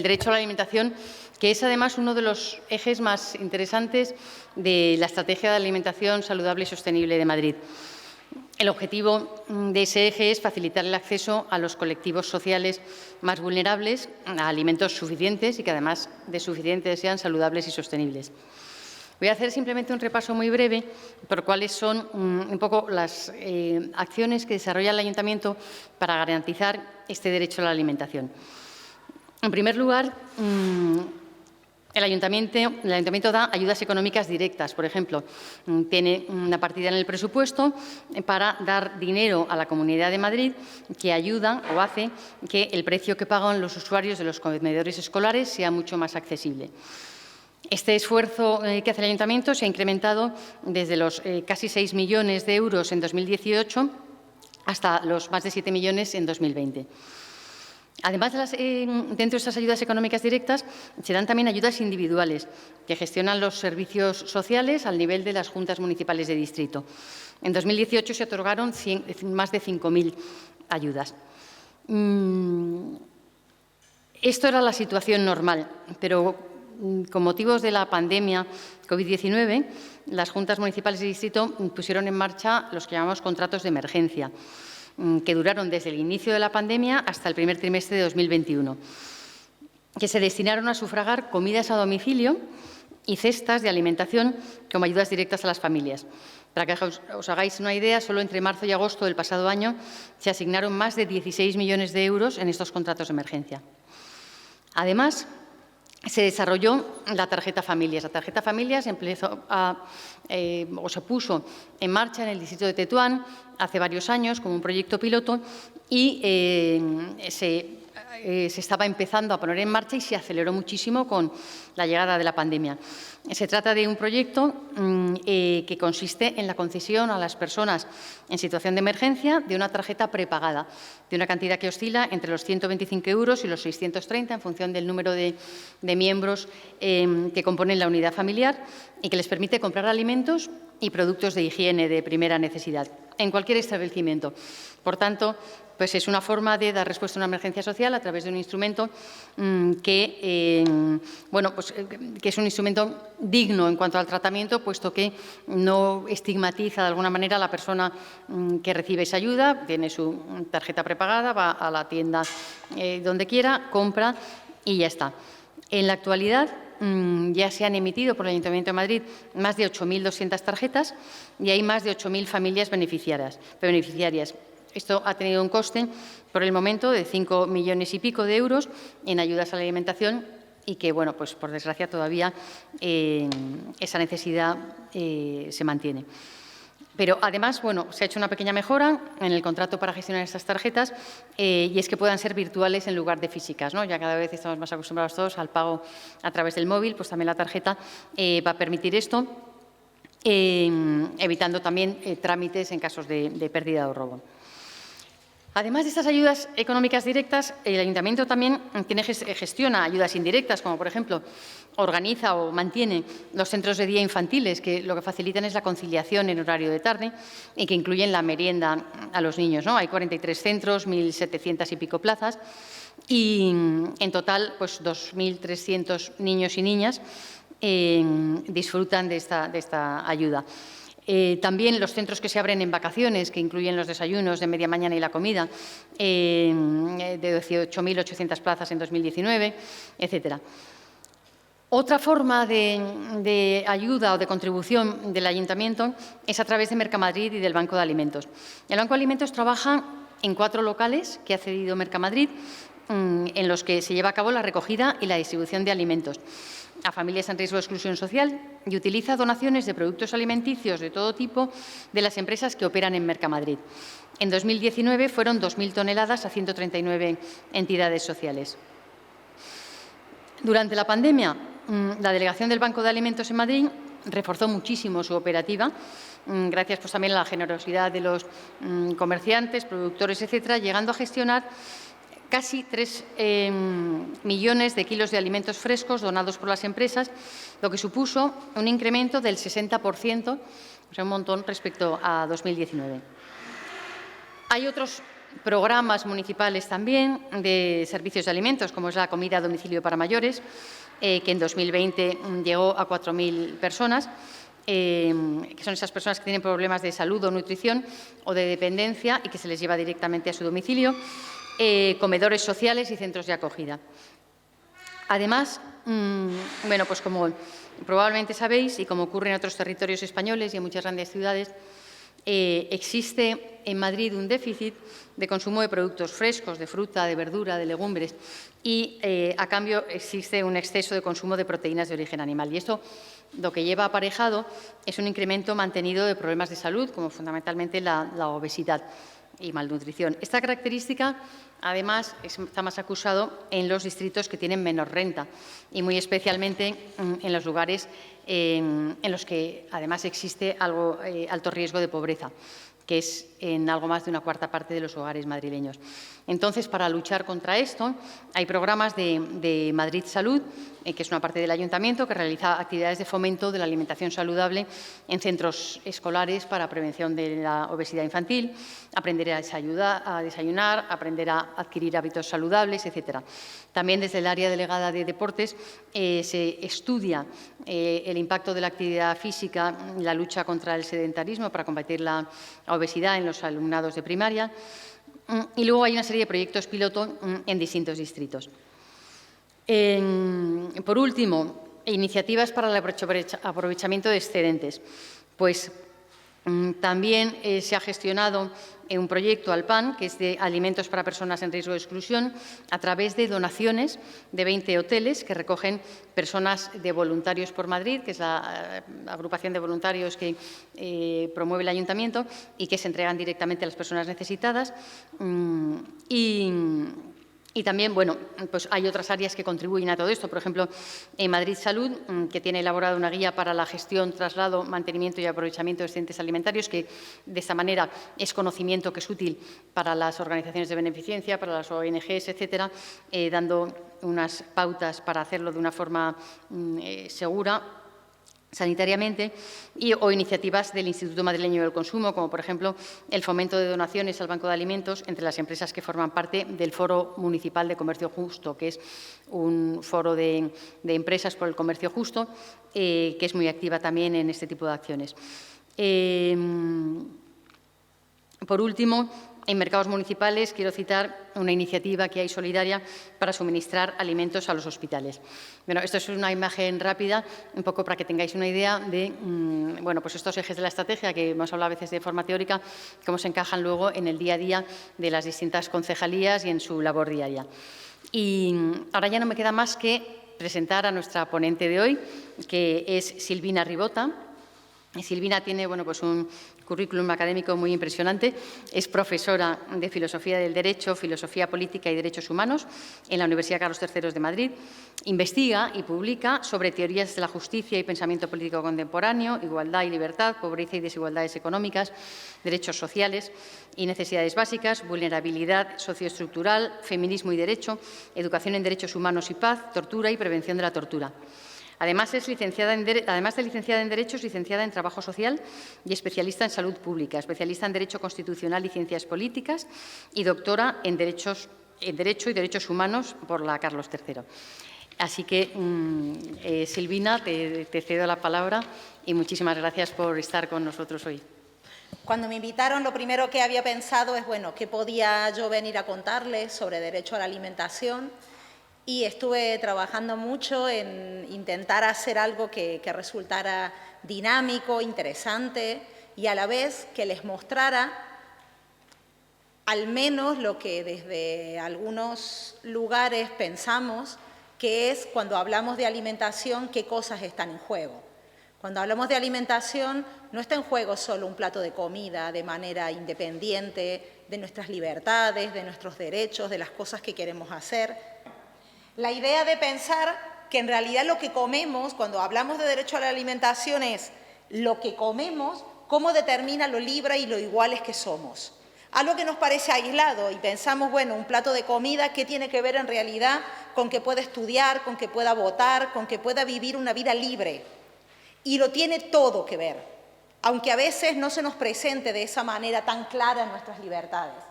derecho a la alimentación, que es además uno de los ejes más interesantes de la Estrategia de Alimentación Saludable y Sostenible de Madrid. El objetivo de ese eje es facilitar el acceso a los colectivos sociales más vulnerables a alimentos suficientes y que, además de suficientes, sean saludables y sostenibles. Voy a hacer simplemente un repaso muy breve por cuáles son un poco las acciones que desarrolla el Ayuntamiento para garantizar este derecho a la alimentación. En primer lugar, el Ayuntamiento da ayudas económicas directas. Por ejemplo, tiene una partida en el presupuesto para dar dinero a la Comunidad de Madrid que ayuda o hace que el precio que pagan los usuarios de los comedores escolares sea mucho más accesible. Este esfuerzo que hace el Ayuntamiento se ha incrementado desde los casi 6 millones de euros en 2018 hasta los más de 7 millones en 2020. Además, dentro de estas ayudas económicas directas, se dan también ayudas individuales que gestionan los servicios sociales al nivel de las juntas municipales de distrito. En 2018 se otorgaron más de 5.000 ayudas. Esto era la situación normal, pero con motivos de la pandemia COVID-19, las juntas municipales de distrito pusieron en marcha los que llamamos contratos de emergencia, que duraron desde el inicio de la pandemia hasta el primer trimestre de 2021, que se destinaron a sufragar comidas a domicilio y cestas de alimentación como ayudas directas a las familias. Para que os hagáis una idea, solo entre marzo y agosto del pasado año se asignaron más de 16 millones de euros en estos contratos de emergencia. Además, se desarrolló la tarjeta Familias. La tarjeta Familias se puso en marcha en el distrito de Tetuán hace varios años como un proyecto piloto y se estaba empezando a poner en marcha y se aceleró muchísimo con la llegada de la pandemia. Se trata de un proyecto que consiste en la concesión a las personas en situación de emergencia de una tarjeta prepagada, de una cantidad que oscila entre los 125 euros y los 630 en función del número de miembros que componen la unidad familiar y que les permite comprar alimentos y productos de higiene de primera necesidad en cualquier establecimiento. Por tanto, pues es una forma de dar respuesta a una emergencia social a través de un instrumento que es un instrumento digno en cuanto al tratamiento, puesto que no estigmatiza de alguna manera a la persona que recibe esa ayuda, tiene su tarjeta prepagada, va a la tienda donde quiera, compra y ya está. En la actualidad, ya se han emitido por el Ayuntamiento de Madrid más de 8.200 tarjetas y hay más de 8.000 familias beneficiarias. Esto ha tenido un coste, por el momento, de 5 millones y pico de euros en ayudas a la alimentación y que, bueno, pues por desgracia todavía esa necesidad se mantiene. Pero, además, bueno, se ha hecho una pequeña mejora en el contrato para gestionar estas tarjetas y es que puedan ser virtuales en lugar de físicas, ¿no? Ya cada vez estamos más acostumbrados todos al pago a través del móvil, pues también la tarjeta va a permitir esto, evitando también trámites en casos de pérdida o robo. Además de estas ayudas económicas directas, el Ayuntamiento también gestiona ayudas indirectas, como por ejemplo organiza o mantiene los centros de día infantiles, que lo que facilitan es la conciliación en horario de tarde y que incluyen la merienda a los niños, ¿no? Hay 43 centros, 1.700 y pico plazas y en total pues 2.300 niños y niñas disfrutan de esta ayuda. También los centros que se abren en vacaciones, que incluyen los desayunos de media mañana y la comida, de 18.800 plazas en 2019, etcétera. Otra forma de ayuda o de contribución del Ayuntamiento es a través de Mercamadrid y del Banco de Alimentos. El Banco de Alimentos trabaja en 4 locales que ha cedido Mercamadrid, en los que se lleva a cabo la recogida y la distribución de alimentos a familias en riesgo de exclusión social y utiliza donaciones de productos alimenticios de todo tipo de las empresas que operan en Mercamadrid. En 2019 fueron 2.000 toneladas a 139 entidades sociales. Durante la pandemia, la delegación del Banco de Alimentos en Madrid reforzó muchísimo su operativa, gracias pues, también a la generosidad de los comerciantes, productores, etcétera, llegando a gestionar casi 3 millones de kilos de alimentos frescos donados por las empresas, lo que supuso un incremento del 60%, o sea, un montón respecto a 2019. Hay otros programas municipales también de servicios de alimentos, como es la comida a domicilio para mayores, que en 2020 llegó a 4.000 personas, que son esas personas que tienen problemas de salud o nutrición o de dependencia y que se les lleva directamente a su domicilio, comedores sociales y centros de acogida. Además, bueno, pues como probablemente sabéis y como ocurre en otros territorios españoles y en muchas grandes ciudades, existe en Madrid un déficit de consumo de productos frescos, de fruta, de verdura, de legumbres y, a cambio, existe un exceso de consumo de proteínas de origen animal. Y esto lo que lleva aparejado es un incremento mantenido de problemas de salud, como fundamentalmente la obesidad y malnutrición. Esta característica, además, está más acusado en los distritos que tienen menor renta y muy especialmente en los lugares en los que, además, existe alto riesgo de pobreza, que es en algo más de una cuarta parte de los hogares madrileños. Entonces, para luchar contra esto, hay programas de Madrid Salud, que es una parte del ayuntamiento, que realiza actividades de fomento de la alimentación saludable en centros escolares para prevención de la obesidad infantil, aprender a desayunar, aprender a adquirir hábitos saludables, etcétera. También desde el área delegada de deportes se estudia el impacto de la actividad física en la lucha contra el sedentarismo para combatir la obesidad en los alumnados de primaria. Y luego hay una serie de proyectos piloto en distintos distritos. Por último, iniciativas para el aprovechamiento de excedentes. Pues también se ha gestionado un proyecto ALPAN, que es de alimentos para personas en riesgo de exclusión, a través de donaciones de 20 hoteles que recogen personas de Voluntarios por Madrid, que es la agrupación de voluntarios que promueve el ayuntamiento y que se entregan directamente a las personas necesitadas. Y también, bueno, pues hay otras áreas que contribuyen a todo esto. Por ejemplo, en Madrid Salud, que tiene elaborada una guía para la gestión, traslado, mantenimiento y aprovechamiento de excedentes alimentarios, que de esta manera es conocimiento que es útil para las organizaciones de beneficencia, para las ONGs, etcétera, dando unas pautas para hacerlo de una forma segura sanitariamente, o iniciativas del Instituto Madrileño del Consumo, como por ejemplo el fomento de donaciones al Banco de Alimentos entre las empresas que forman parte del Foro Municipal de Comercio Justo, que es un foro de empresas por el comercio justo, que es muy activa también en este tipo de acciones. Por último, en mercados municipales quiero citar una iniciativa que hay solidaria para suministrar alimentos a los hospitales. Bueno, esto es una imagen rápida, un poco para que tengáis una idea de bueno, pues estos ejes de la estrategia que hemos hablado a veces de forma teórica, cómo se encajan luego en el día a día de las distintas concejalías y en su labor diaria. Y ahora ya no me queda más que presentar a nuestra ponente de hoy, que es Silvina Ribota. Silvina tiene, bueno, pues un currículum académico muy impresionante. Es profesora de Filosofía del Derecho, Filosofía Política y Derechos Humanos en la Universidad Carlos III de Madrid. Investiga y publica sobre teorías de la justicia y pensamiento político contemporáneo, igualdad y libertad, pobreza y desigualdades económicas, derechos sociales y necesidades básicas, vulnerabilidad socioestructural, feminismo y derecho, educación en derechos humanos y paz, tortura y prevención de la tortura. Además de licenciada en Derecho, es licenciada en Trabajo Social y especialista en Salud Pública, especialista en Derecho Constitucional y Ciencias Políticas y doctora en Derecho y Derechos Humanos por la Carlos III. Así que, Silvina, te cedo la palabra y muchísimas gracias por estar con nosotros hoy. Cuando me invitaron, lo primero que había pensado es, bueno, ¿qué podía yo venir a contarles sobre derecho a la alimentación? Y estuve trabajando mucho en intentar hacer algo que resultara dinámico, interesante y a la vez que les mostrara al menos lo que desde algunos lugares pensamos que es cuando hablamos de alimentación, qué cosas están en juego. Cuando hablamos de alimentación, no está en juego solo un plato de comida de manera independiente de nuestras libertades, de nuestros derechos, de las cosas que queremos hacer. La idea de pensar que en realidad lo que comemos, cuando hablamos de derecho a la alimentación, es lo que comemos, cómo determina lo libre y lo iguales que somos. Algo que nos parece aislado y pensamos, bueno, un plato de comida, ¿qué tiene que ver en realidad con que pueda estudiar, con que pueda votar, con que pueda vivir una vida libre? Y lo tiene todo que ver, aunque a veces no se nos presente de esa manera tan clara en nuestras libertades.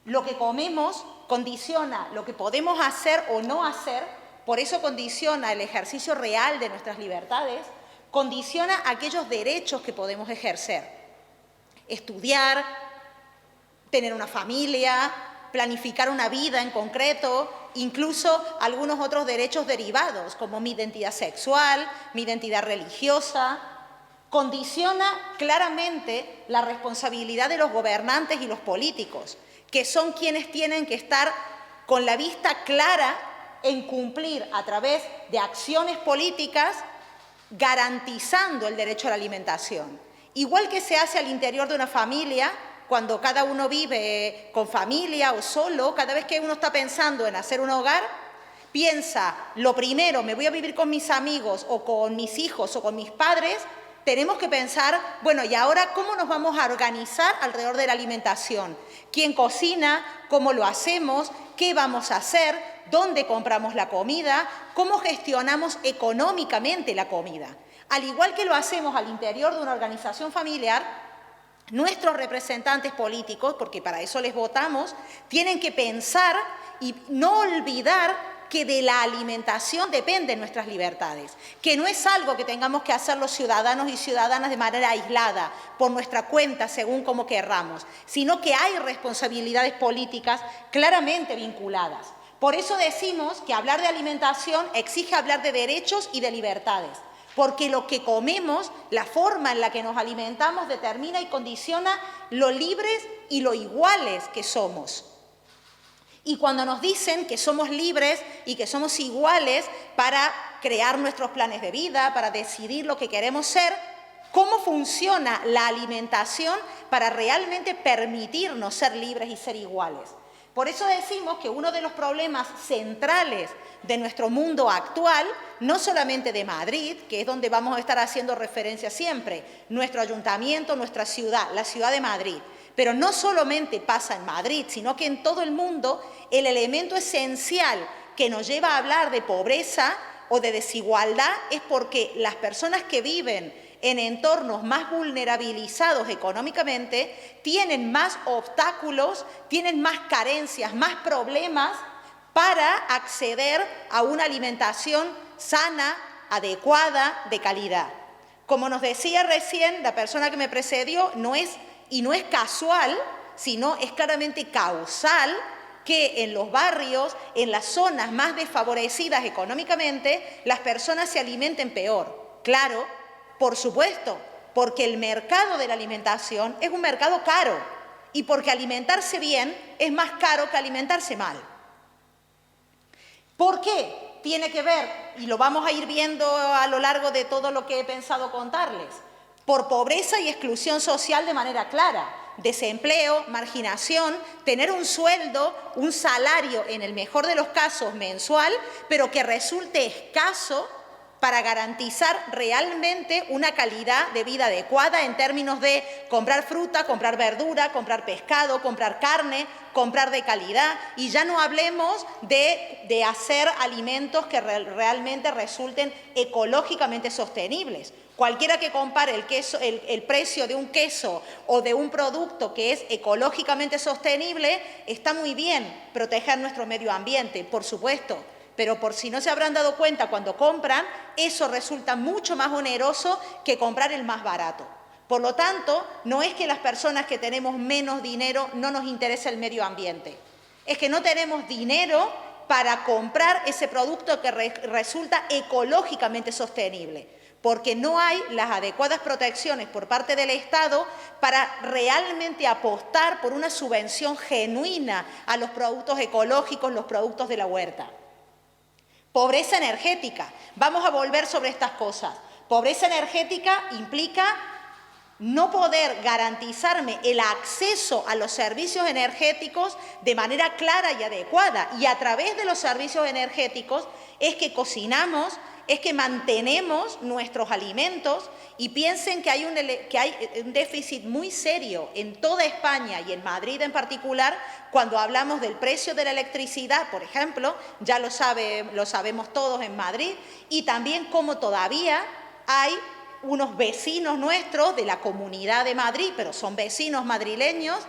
Lo que comemos condiciona lo que podemos hacer o no hacer, por eso condiciona el ejercicio real de nuestras libertades, condiciona aquellos derechos que podemos ejercer. Estudiar, tener una familia, planificar una vida en concreto, incluso algunos otros derechos derivados, como mi identidad sexual, mi identidad religiosa. Condiciona claramente la responsabilidad de los gobernantes y los políticos, que son quienes tienen que estar con la vista clara en cumplir a través de acciones políticas garantizando el derecho a la alimentación. Igual que se hace al interior de una familia, cuando cada uno vive con familia o solo, cada vez que uno está pensando en hacer un hogar, piensa, lo primero, me voy a vivir con mis amigos o con mis hijos o con mis padres, tenemos que pensar, bueno, ¿y ahora cómo nos vamos a organizar alrededor de la alimentación? ¿Quién cocina? ¿Cómo lo hacemos? ¿Qué vamos a hacer? ¿Dónde compramos la comida? ¿Cómo gestionamos económicamente la comida? Al igual que lo hacemos al interior de una organización familiar, nuestros representantes políticos, porque para eso les votamos, tienen que pensar y no olvidar que de la alimentación dependen nuestras libertades, que no es algo que tengamos que hacer los ciudadanos y ciudadanas de manera aislada, por nuestra cuenta, según como querramos, sino que hay responsabilidades políticas claramente vinculadas. Por eso decimos que hablar de alimentación exige hablar de derechos y de libertades, porque lo que comemos, la forma en la que nos alimentamos, determina y condiciona lo libres y lo iguales que somos. Y cuando nos dicen que somos libres y que somos iguales para crear nuestros planes de vida, para decidir lo que queremos ser, ¿cómo funciona la alimentación para realmente permitirnos ser libres y ser iguales? Por eso decimos que uno de los problemas centrales de nuestro mundo actual, no solamente de Madrid, que es donde vamos a estar haciendo referencia siempre, nuestro ayuntamiento, nuestra ciudad, la ciudad de Madrid, pero no solamente pasa en Madrid, sino que en todo el mundo el elemento esencial que nos lleva a hablar de pobreza o de desigualdad es porque las personas que viven en entornos más vulnerabilizados económicamente tienen más obstáculos, tienen más carencias, más problemas para acceder a una alimentación sana, adecuada, de calidad. Como nos decía recién la persona que me precedió, no es casual, sino es claramente causal que en los barrios, en las zonas más desfavorecidas económicamente, las personas se alimenten peor. Claro, por supuesto, porque el mercado de la alimentación es un mercado caro y porque alimentarse bien es más caro que alimentarse mal. ¿Por qué? Tiene que ver, y lo vamos a ir viendo a lo largo de todo lo que he pensado contarles, por pobreza y exclusión social de manera clara, desempleo, marginación, tener un sueldo, un salario, en el mejor de los casos mensual, pero que resulte escaso para garantizar realmente una calidad de vida adecuada en términos de comprar fruta, comprar verdura, comprar pescado, comprar carne, comprar de calidad. Y ya no hablemos de hacer alimentos que realmente resulten ecológicamente sostenibles. Cualquiera que compare el precio de un queso o de un producto que es ecológicamente sostenible, está muy bien proteger nuestro medio ambiente, por supuesto. Pero por si no se habrán dado cuenta cuando compran, eso resulta mucho más oneroso que comprar el más barato. Por lo tanto, no es que las personas que tenemos menos dinero no nos interese el medio ambiente. Es que no tenemos dinero para comprar ese producto que resulta ecológicamente sostenible, porque no hay las adecuadas protecciones por parte del Estado para realmente apostar por una subvención genuina a los productos ecológicos, los productos de la huerta. Pobreza energética. Vamos a volver sobre estas cosas. Pobreza energética implica no poder garantizarme el acceso a los servicios energéticos de manera clara y adecuada. Y a través de los servicios energéticos es que cocinamos, es que mantenemos nuestros alimentos, y piensen que hay un déficit muy serio en toda España y en Madrid en particular cuando hablamos del precio de la electricidad, por ejemplo, ya lo sabemos todos en Madrid, y también como todavía hay unos vecinos nuestros de la Comunidad de Madrid, pero son vecinos madrileños,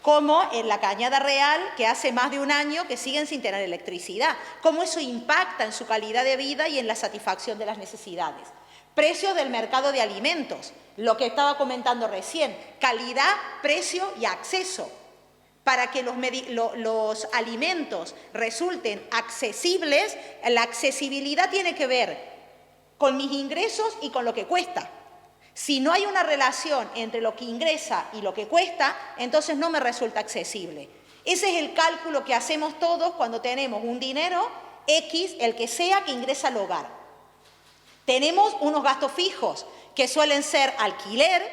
como en la Cañada Real, que hace más de un año que siguen sin tener electricidad, cómo eso impacta en su calidad de vida y en la satisfacción de las necesidades. Precios del mercado de alimentos, lo que estaba comentando recién, calidad, precio y acceso. Para que los alimentos resulten accesibles, la accesibilidad tiene que ver con mis ingresos y con lo que cuesta. Si no hay una relación entre lo que ingresa y lo que cuesta, entonces no me resulta accesible. Ese es el cálculo que hacemos todos cuando tenemos un dinero X, el que sea, que ingresa al hogar. Tenemos unos gastos fijos, que suelen ser alquiler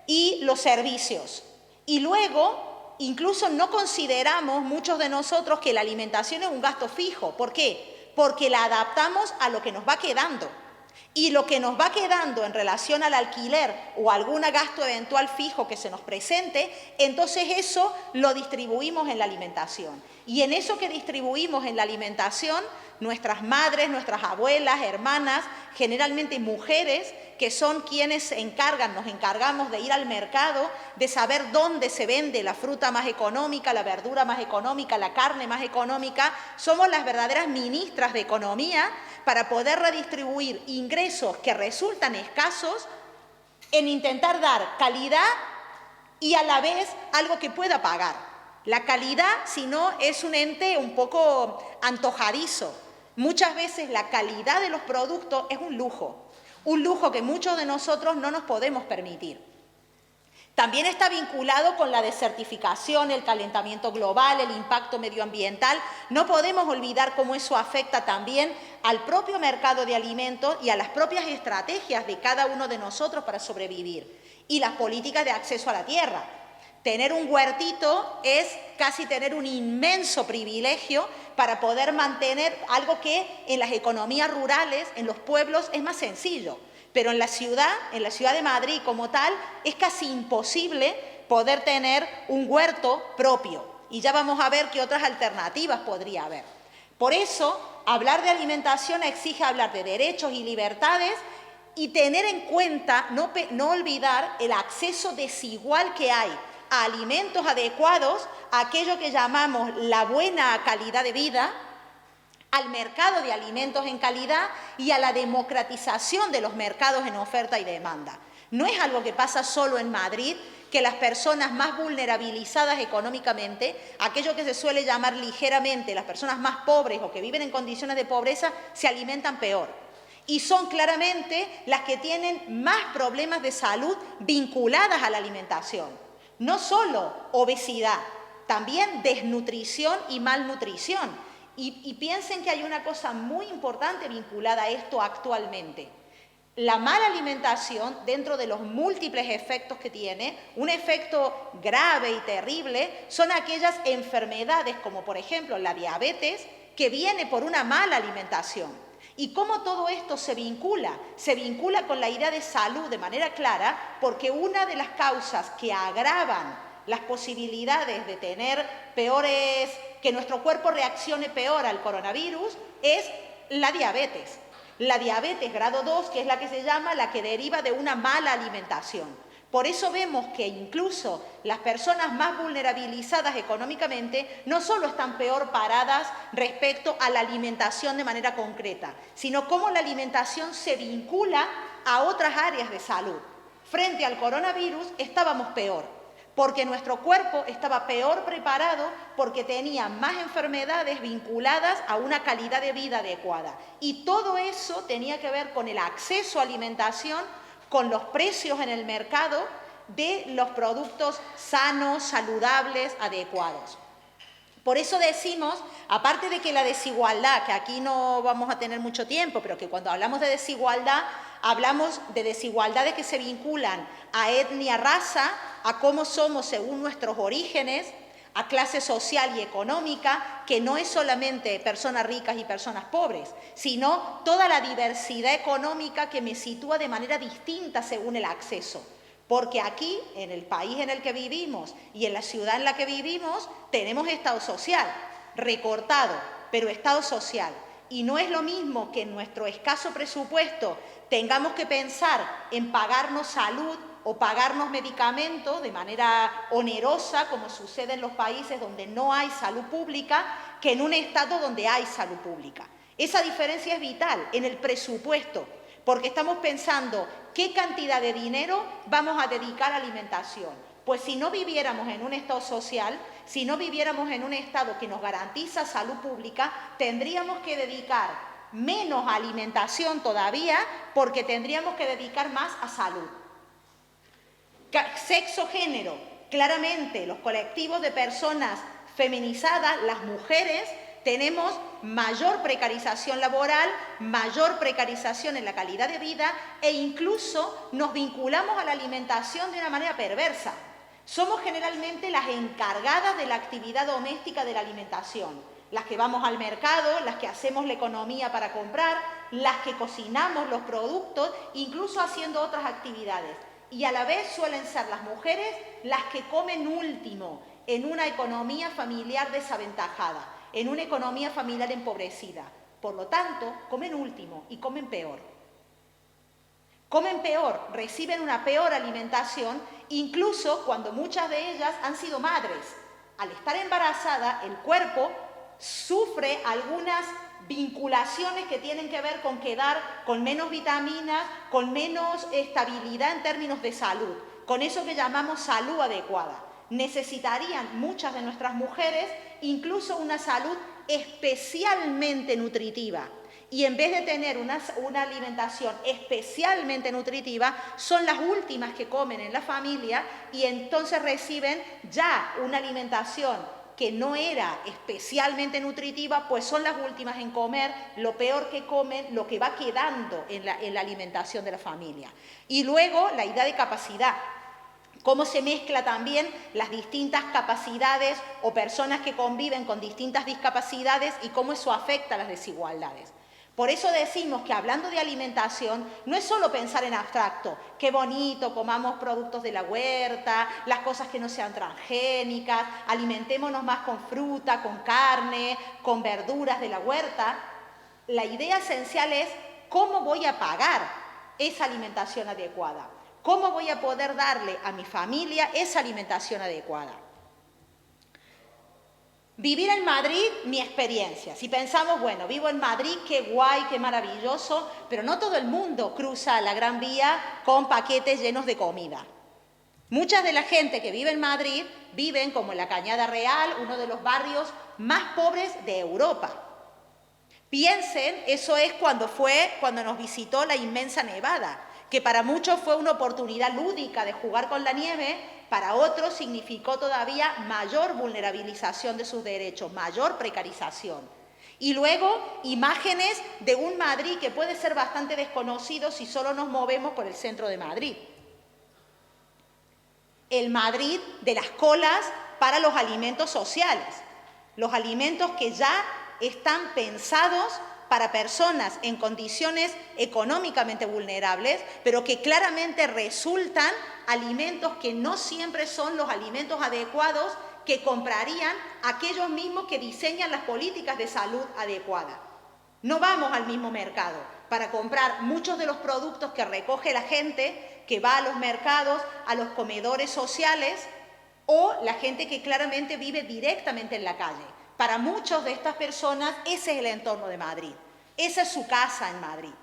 y los servicios. Y luego, incluso no consideramos muchos de nosotros que la alimentación es un gasto fijo. ¿Por qué? Porque la adaptamos a lo que nos va quedando. Y lo que nos va quedando en relación al alquiler o algún gasto eventual fijo que se nos presente, entonces eso lo distribuimos en la alimentación. Y en eso que distribuimos en la alimentación, nuestras madres, nuestras abuelas, hermanas, generalmente mujeres, que son quienes nos encargamos de ir al mercado, de saber dónde se vende la fruta más económica, la verdura más económica, la carne más económica, somos las verdaderas ministras de economía para poder redistribuir ingresos que resultan escasos en intentar dar calidad y a la vez algo que pueda pagar. La calidad, si no, es un ente un poco antojadizo. Muchas veces la calidad de los productos es un lujo que muchos de nosotros no nos podemos permitir. También está vinculado con la desertificación, el calentamiento global, el impacto medioambiental. No podemos olvidar cómo eso afecta también al propio mercado de alimentos y a las propias estrategias de cada uno de nosotros para sobrevivir. Y las políticas de acceso a la tierra. Tener un huertito es casi tener un inmenso privilegio para poder mantener algo que en las economías rurales, en los pueblos, es más sencillo. Pero en la ciudad de Madrid como tal, es casi imposible poder tener un huerto propio. Y ya vamos a ver qué otras alternativas podría haber. Por eso, hablar de alimentación exige hablar de derechos y libertades y tener en cuenta, no olvidar el acceso desigual que hay a alimentos adecuados, a aquello que llamamos la buena calidad de vida, al mercado de alimentos en calidad y a la democratización de los mercados en oferta y demanda. No es algo que pasa solo en Madrid, que las personas más vulnerabilizadas económicamente, aquello que se suele llamar ligeramente las personas más pobres o que viven en condiciones de pobreza, se alimentan peor. Y son claramente las que tienen más problemas de salud vinculadas a la alimentación. No solo obesidad, también desnutrición y malnutrición. Y piensen que hay una cosa muy importante vinculada a esto actualmente. La mala alimentación, dentro de los múltiples efectos que tiene, un efecto grave y terrible, son aquellas enfermedades como por ejemplo la diabetes, que viene por una mala alimentación. ¿Y cómo todo esto se vincula? Se vincula con la idea de salud de manera clara, porque una de las causas que agravan las posibilidades de tener que nuestro cuerpo reaccione peor al coronavirus, es la diabetes. La diabetes grado 2, que es la que se llama la que deriva de una mala alimentación. Por eso vemos que incluso las personas más vulnerabilizadas económicamente no solo están peor paradas respecto a la alimentación de manera concreta, sino cómo la alimentación se vincula a otras áreas de salud. Frente al coronavirus estábamos peor, porque nuestro cuerpo estaba peor preparado porque tenía más enfermedades vinculadas a una calidad de vida adecuada. Y todo eso tenía que ver con el acceso a alimentación, con los precios en el mercado de los productos sanos, saludables, adecuados. Por eso decimos, aparte de que la desigualdad, que aquí no vamos a tener mucho tiempo, pero que cuando hablamos de desigualdad, hablamos de desigualdades que se vinculan a etnia, raza, a cómo somos según nuestros orígenes, a clase social y económica, que no es solamente personas ricas y personas pobres, sino toda la diversidad económica que me sitúa de manera distinta según el acceso. Porque aquí, en el país en el que vivimos y en la ciudad en la que vivimos, tenemos Estado social, recortado, pero Estado social. Y no es lo mismo que en nuestro escaso presupuesto tengamos que pensar en pagarnos salud o pagarnos medicamentos de manera onerosa, como sucede en los países donde no hay salud pública, que en un estado donde hay salud pública. Esa diferencia es vital en el presupuesto, porque estamos pensando qué cantidad de dinero vamos a dedicar a alimentación. Pues si no viviéramos en un estado social, si no viviéramos en un estado que nos garantiza salud pública, tendríamos que dedicar menos a alimentación todavía, porque tendríamos que dedicar más a salud. Sexo, género, claramente los colectivos de personas feminizadas, las mujeres, tenemos mayor precarización laboral, mayor precarización en la calidad de vida e incluso nos vinculamos a la alimentación de una manera perversa. Somos generalmente las encargadas de la actividad doméstica de la alimentación, las que vamos al mercado, las que hacemos la economía para comprar, las que cocinamos los productos, incluso haciendo otras actividades. Y a la vez suelen ser las mujeres las que comen último en una economía familiar desaventajada, en una economía familiar empobrecida. Por lo tanto, comen último y comen peor. Comen peor, reciben una peor alimentación, incluso cuando muchas de ellas han sido madres. Al estar embarazada, el cuerpo sufre algunas vinculaciones que tienen que ver con quedar con menos vitaminas, con menos estabilidad en términos de salud, con eso que llamamos salud adecuada. Necesitarían muchas de nuestras mujeres incluso una salud especialmente nutritiva. Y en vez de tener una alimentación especialmente nutritiva, son las últimas que comen en la familia y entonces reciben ya una alimentación que no era especialmente nutritiva, pues son las últimas en comer lo peor que comen, lo que va quedando en la alimentación de la familia. Y luego la idea de capacidad. Cómo se mezcla también las distintas capacidades o personas que conviven con distintas discapacidades y cómo eso afecta a las desigualdades. Por eso decimos que hablando de alimentación no es solo pensar en abstracto, qué bonito, comamos productos de la huerta, las cosas que no sean transgénicas, alimentémonos más con fruta, con carne, con verduras de la huerta. La idea esencial es cómo voy a pagar esa alimentación adecuada, cómo voy a poder darle a mi familia esa alimentación adecuada. Vivir en Madrid, mi experiencia. Si pensamos, bueno, vivo en Madrid, qué guay, qué maravilloso, pero no todo el mundo cruza la Gran Vía con paquetes llenos de comida. Mucha de la gente que vive en Madrid viven como en la Cañada Real, uno de los barrios más pobres de Europa. Piensen, eso es cuando nos visitó la inmensa nevada, que para muchos fue una oportunidad lúdica de jugar con la nieve, para otros significó todavía mayor vulnerabilización de sus derechos, mayor precarización. Y luego imágenes de un Madrid que puede ser bastante desconocido si solo nos movemos por el centro de Madrid. El Madrid de las colas para los alimentos sociales, los alimentos que ya están pensados para personas en condiciones económicamente vulnerables, pero que claramente resultan alimentos que no siempre son los alimentos adecuados que comprarían aquellos mismos que diseñan las políticas de salud adecuadas. No vamos al mismo mercado para comprar muchos de los productos que recoge la gente que va a los mercados, a los comedores sociales o la gente que claramente vive directamente en la calle. Para muchas de estas personas ese es el entorno de Madrid, esa es su casa en Madrid.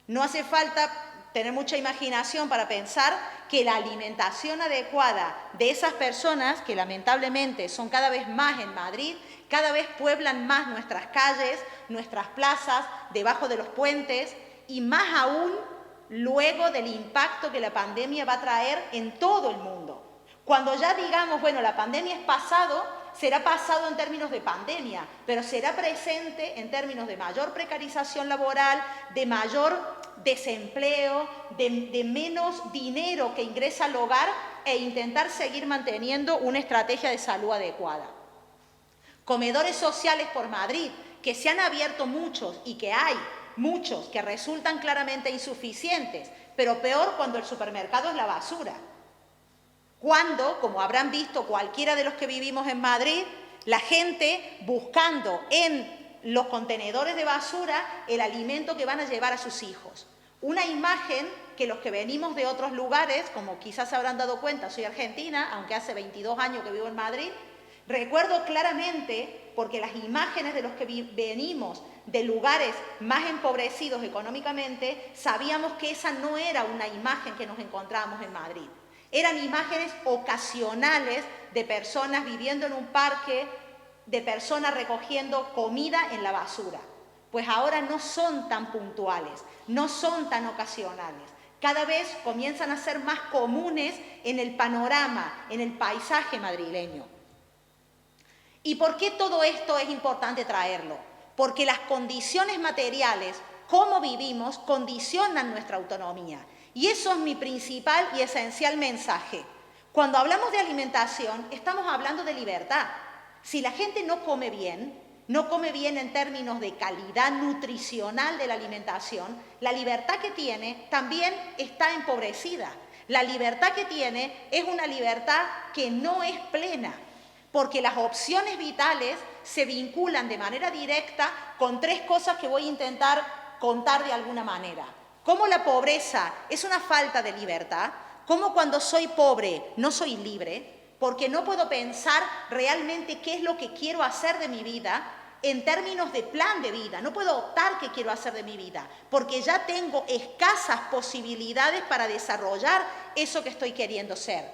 No hace falta tener mucha imaginación para pensar que la alimentación adecuada de esas personas, que lamentablemente son cada vez más en Madrid, cada vez pueblan más nuestras calles, nuestras plazas, debajo de los puentes, y más aún luego del impacto que la pandemia va a traer en todo el mundo. Cuando ya digamos, bueno, la pandemia es pasado, será pasado en términos de pandemia, pero será presente en términos de mayor precarización laboral, de mayor desempleo, de menos dinero que ingresa al hogar e intentar seguir manteniendo una estrategia de salud adecuada. Comedores sociales por Madrid, que se han abierto muchos y que hay muchos que resultan claramente insuficientes, pero peor cuando el supermercado es la basura. Cuando, como habrán visto cualquiera de los que vivimos en Madrid, la gente buscando en los contenedores de basura el alimento que van a llevar a sus hijos. Una imagen que los que venimos de otros lugares, como quizás se habrán dado cuenta, soy argentina, aunque hace 22 años que vivo en Madrid, recuerdo claramente, porque las imágenes de los que venimos de lugares más empobrecidos económicamente, sabíamos que esa no era una imagen que nos encontrábamos en Madrid. Eran imágenes ocasionales de personas viviendo en un parque, de personas recogiendo comida en la basura. Pues ahora no son tan puntuales, no son tan ocasionales. Cada vez comienzan a ser más comunes en el panorama, en el paisaje madrileño. ¿Y por qué todo esto es importante traerlo? Porque las condiciones materiales, cómo vivimos, condicionan nuestra autonomía. Y eso es mi principal y esencial mensaje. Cuando hablamos de alimentación, estamos hablando de libertad. Si la gente no come bien en términos de calidad nutricional de la alimentación, la libertad que tiene también está empobrecida. La libertad que tiene es una libertad que no es plena, porque las opciones vitales se vinculan de manera directa con tres cosas que voy a intentar contar de alguna manera. Cómo la pobreza es una falta de libertad, cómo cuando soy pobre no soy libre, porque no puedo pensar realmente qué es lo que quiero hacer de mi vida en términos de plan de vida. No puedo optar qué quiero hacer de mi vida, porque ya tengo escasas posibilidades para desarrollar eso que estoy queriendo ser.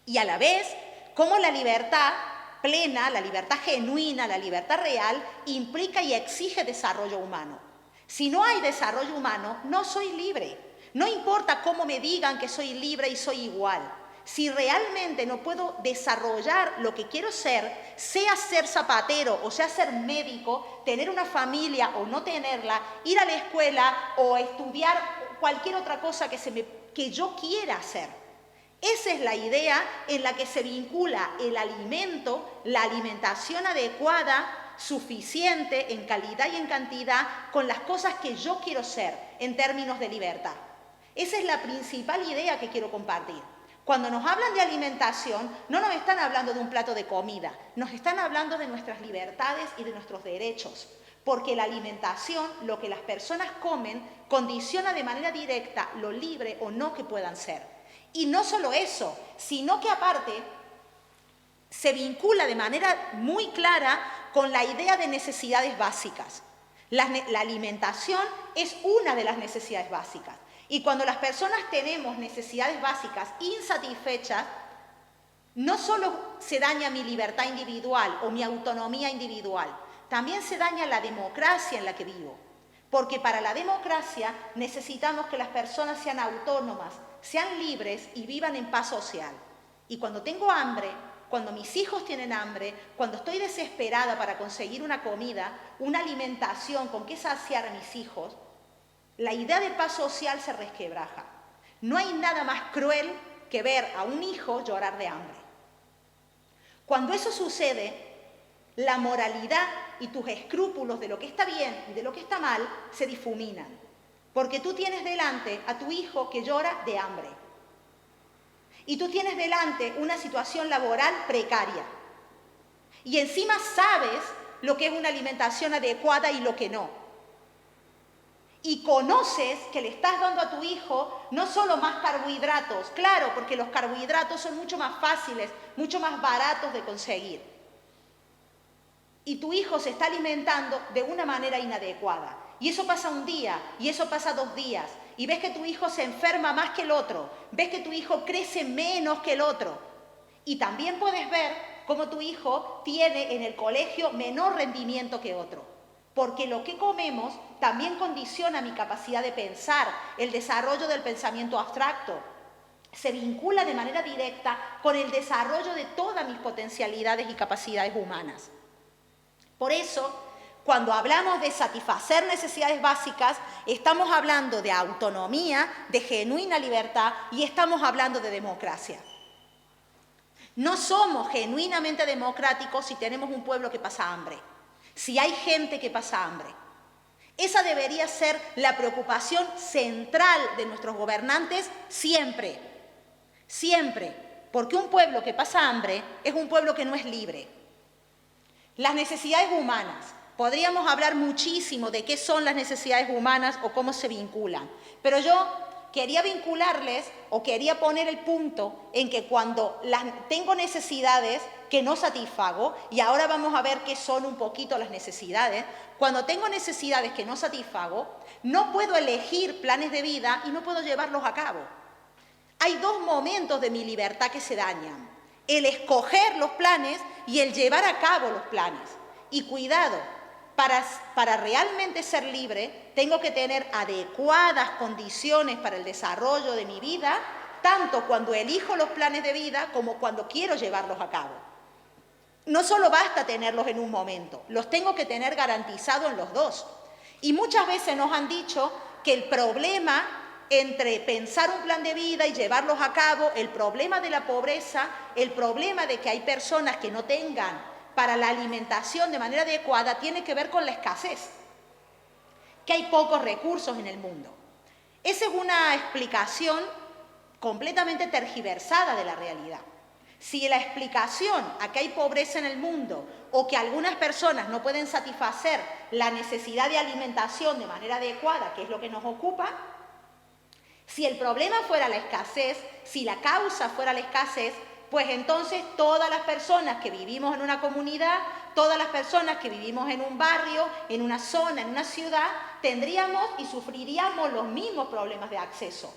Y a la vez, cómo la libertad plena, la libertad genuina, la libertad real, implica y exige desarrollo humano. Si no hay desarrollo humano, no soy libre. No importa cómo me digan que soy libre y soy igual. Si realmente no puedo desarrollar lo que quiero ser, sea ser zapatero o sea ser médico, tener una familia o no tenerla, ir a la escuela o estudiar cualquier otra cosa que yo quiera hacer. Esa es la idea en la que se vincula el alimento, la alimentación adecuada, suficiente en calidad y en cantidad, con las cosas que yo quiero ser en términos de libertad. Esa es la principal idea que quiero compartir. Cuando nos hablan de alimentación, no nos están hablando de un plato de comida, nos están hablando de nuestras libertades y de nuestros derechos, porque la alimentación, lo que las personas comen, condiciona de manera directa lo libre o no que puedan ser. Y no solo eso, sino que aparte se vincula de manera muy clara con la idea de necesidades básicas. La alimentación es una de las necesidades básicas. Y cuando las personas tenemos necesidades básicas insatisfechas, no solo se daña mi libertad individual o mi autonomía individual, también se daña la democracia en la que vivo. Porque para la democracia necesitamos que las personas sean autónomas, sean libres y vivan en paz social. Y cuando tengo hambre, cuando mis hijos tienen hambre, cuando estoy desesperada para conseguir una comida, una alimentación con que saciar a mis hijos, la idea de paz social se resquebraja. No hay nada más cruel que ver a un hijo llorar de hambre. Cuando eso sucede, la moralidad y tus escrúpulos de lo que está bien y de lo que está mal se difuminan. Porque tú tienes delante a tu hijo que llora de hambre. Y tú tienes delante una situación laboral precaria. Y encima sabes lo que es una alimentación adecuada y lo que no. Y conoces que le estás dando a tu hijo no solo más carbohidratos, claro, porque los carbohidratos son mucho más fáciles, mucho más baratos de conseguir. Y tu hijo se está alimentando de una manera inadecuada. Y eso pasa un día, y eso pasa 2 días. Y ves que tu hijo se enferma más que el otro. Ves que tu hijo crece menos que el otro. Y también puedes ver cómo tu hijo tiene en el colegio menor rendimiento que otro. Porque lo que comemos también condiciona mi capacidad de pensar, el desarrollo del pensamiento abstracto. Se vincula de manera directa con el desarrollo de todas mis potencialidades y capacidades humanas. Por eso, cuando hablamos de satisfacer necesidades básicas, estamos hablando de autonomía, de genuina libertad y estamos hablando de democracia. No somos genuinamente democráticos si tenemos un pueblo que pasa hambre. Si hay gente que pasa hambre. Esa debería ser la preocupación central de nuestros gobernantes siempre, siempre, porque un pueblo que pasa hambre es un pueblo que no es libre. Las necesidades humanas, podríamos hablar muchísimo de qué son las necesidades humanas o cómo se vinculan, pero yo quería vincularles o quería poner el punto en que cuando tengo necesidades que no satisfago, y ahora vamos a ver qué son un poquito las necesidades, cuando tengo necesidades que no satisfago, no puedo elegir planes de vida y no puedo llevarlos a cabo. Hay dos momentos de mi libertad que se dañan: el escoger los planes y el llevar a cabo los planes. Y cuidado, para realmente ser libre, tengo que tener adecuadas condiciones para el desarrollo de mi vida, tanto cuando elijo los planes de vida como cuando quiero llevarlos a cabo. No solo basta tenerlos en un momento, los tengo que tener garantizados en los dos. Y muchas veces nos han dicho que el problema entre pensar un plan de vida y llevarlos a cabo, el problema de la pobreza, el problema de que hay personas que no tengan para la alimentación de manera adecuada, tiene que ver con la escasez, que hay pocos recursos en el mundo. Esa es una explicación completamente tergiversada de la realidad. Si la explicación a que hay pobreza en el mundo o que algunas personas no pueden satisfacer la necesidad de alimentación de manera adecuada, que es lo que nos ocupa, si el problema fuera la escasez, si la causa fuera la escasez, pues entonces todas las personas que vivimos en una comunidad, todas las personas que vivimos en un barrio, en una zona, en una ciudad, tendríamos y sufriríamos los mismos problemas de acceso.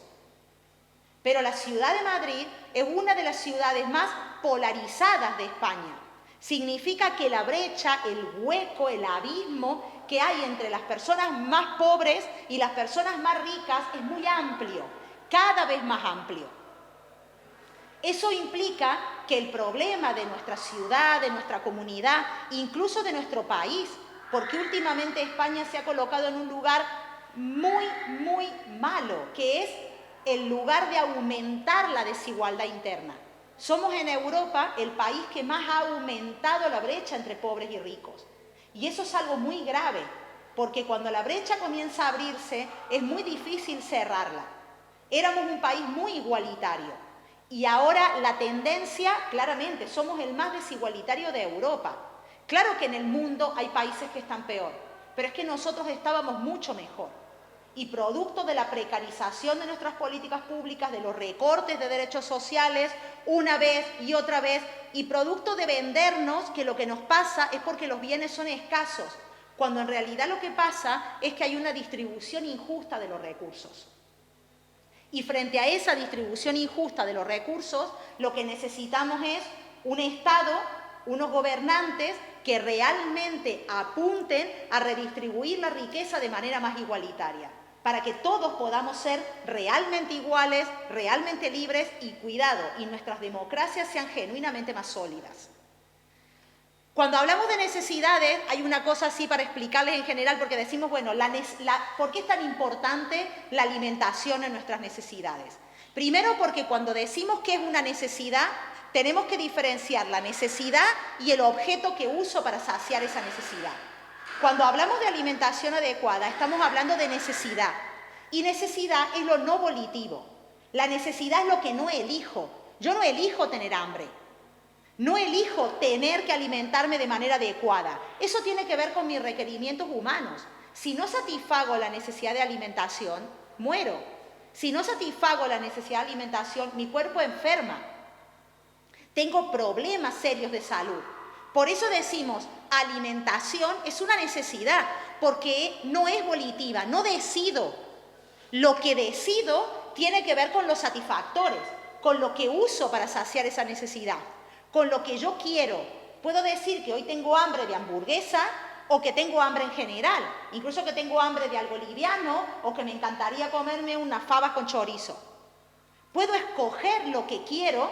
Pero la ciudad de Madrid es una de las ciudades más polarizadas de España. Significa que la brecha, el hueco, el abismo que hay entre las personas más pobres y las personas más ricas es muy amplio, cada vez más amplio. Eso implica que el problema de nuestra ciudad, de nuestra comunidad, incluso de nuestro país, porque últimamente España se ha colocado en un lugar muy, muy malo, que es el lugar de aumentar la desigualdad interna. Somos en Europa el país que más ha aumentado la brecha entre pobres y ricos. Y eso es algo muy grave, porque cuando la brecha comienza a abrirse, es muy difícil cerrarla. Éramos un país muy igualitario. Y ahora la tendencia, claramente, somos el más desigualitario de Europa. Claro que en el mundo hay países que están peor, pero es que nosotros estábamos mucho mejor. Y producto de la precarización de nuestras políticas públicas, de los recortes de derechos sociales, una vez y otra vez, y producto de vendernos que lo que nos pasa es porque los bienes son escasos, cuando en realidad lo que pasa es que hay una distribución injusta de los recursos. Y frente a esa distribución injusta de los recursos, lo que necesitamos es un Estado, unos gobernantes que realmente apunten a redistribuir la riqueza de manera más igualitaria, para que todos podamos ser realmente iguales, realmente libres y, cuidado, y nuestras democracias sean genuinamente más sólidas. Cuando hablamos de necesidades, hay una cosa así para explicarles en general, porque decimos, bueno, ¿por qué es tan importante la alimentación en nuestras necesidades? Primero, porque cuando decimos que es una necesidad, tenemos que diferenciar la necesidad y el objeto que uso para saciar esa necesidad. Cuando hablamos de alimentación adecuada, estamos hablando de necesidad. Y necesidad es lo no volitivo. La necesidad es lo que no elijo. Yo no elijo tener hambre. No elijo tener que alimentarme de manera adecuada. Eso tiene que ver con mis requerimientos humanos. Si no satisfago la necesidad de alimentación, muero. Si no satisfago la necesidad de alimentación, mi cuerpo enferma. Tengo problemas serios de salud. Por eso decimos, alimentación es una necesidad, porque no es volitiva, no decido. Lo que decido tiene que ver con los satisfactores, con lo que uso para saciar esa necesidad. Con lo que yo quiero. Puedo decir que hoy tengo hambre de hamburguesa o que tengo hambre en general. Incluso que tengo hambre de algo liviano o que me encantaría comerme unas fabas con chorizo. Puedo escoger lo que quiero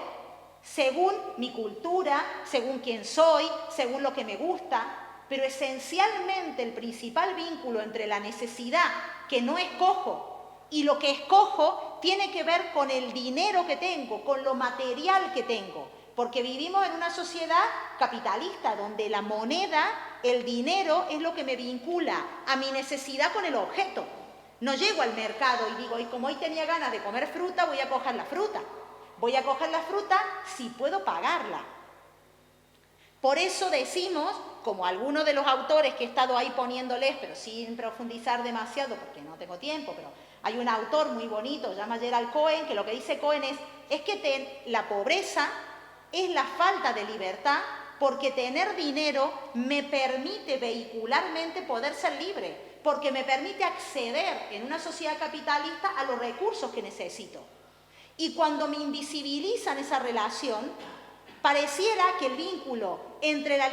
según mi cultura, según quién soy, según lo que me gusta. Pero esencialmente el principal vínculo entre la necesidad que no escojo y lo que escojo tiene que ver con el dinero que tengo, con lo material que tengo. Porque vivimos en una sociedad capitalista donde la moneda, el dinero, es lo que me vincula a mi necesidad con el objeto. No llego al mercado y digo, y como hoy tenía ganas de comer fruta, voy a coger la fruta. Voy a coger la fruta si puedo pagarla. Por eso decimos, como algunos de los autores que he estado ahí poniéndoles, pero sin profundizar demasiado porque no tengo tiempo, pero hay un autor muy bonito, se llama Gerald Cohen, que lo que dice Cohen es que la pobreza es la falta de libertad, porque tener dinero me permite vehicularmente poder ser libre, porque me permite acceder en una sociedad capitalista a los recursos que necesito. Y cuando me invisibilizan esa relación, pareciera que el vínculo entre la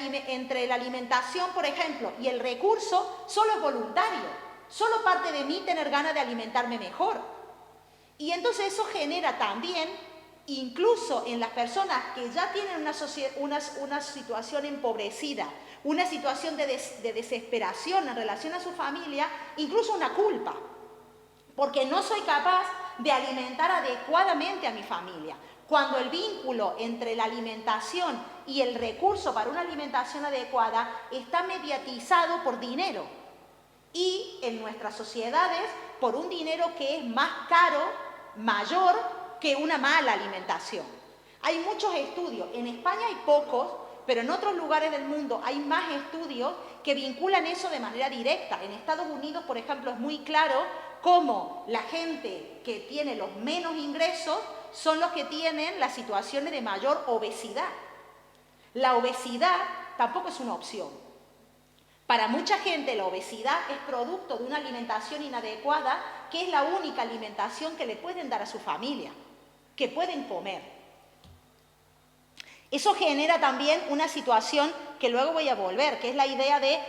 alimentación, por ejemplo, y el recurso solo es voluntario, solo parte de mí tener ganas de alimentarme mejor. Y entonces eso genera también, incluso en las personas que ya tienen una situación empobrecida, una situación de desesperación en relación a su familia, incluso una culpa, porque no soy capaz de alimentar adecuadamente a mi familia. Cuando el vínculo entre la alimentación y el recurso para una alimentación adecuada está mediatizado por dinero, y en nuestras sociedades por un dinero que es más caro, mayor que una mala alimentación. Hay muchos estudios, en España hay pocos, pero en otros lugares del mundo hay más estudios que vinculan eso de manera directa. En Estados Unidos, por ejemplo, es muy claro cómo la gente que tiene los menos ingresos son los que tienen las situaciones de mayor obesidad. La obesidad tampoco es una opción. Para mucha gente la obesidad es producto de una alimentación inadecuada, que es la única alimentación que le pueden dar a su familia, que pueden comer. Eso genera también una situación que luego voy a volver, que es la idea de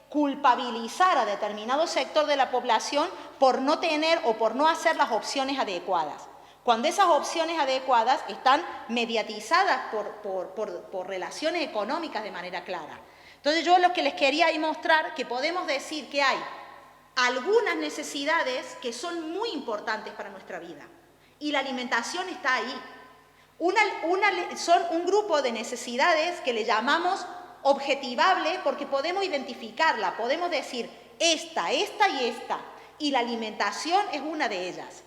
culpabilizar a determinado sector de la población por no tener o por no hacer las opciones adecuadas, cuando esas opciones adecuadas están mediatizadas por relaciones económicas de manera clara. Entonces yo lo que les quería ahí mostrar, que podemos decir que hay algunas necesidades que son muy importantes para nuestra vida, y la alimentación está ahí. Son un grupo de necesidades que le llamamos objetivable, porque podemos identificarla, podemos decir esta y esta, y la alimentación es una de ellas.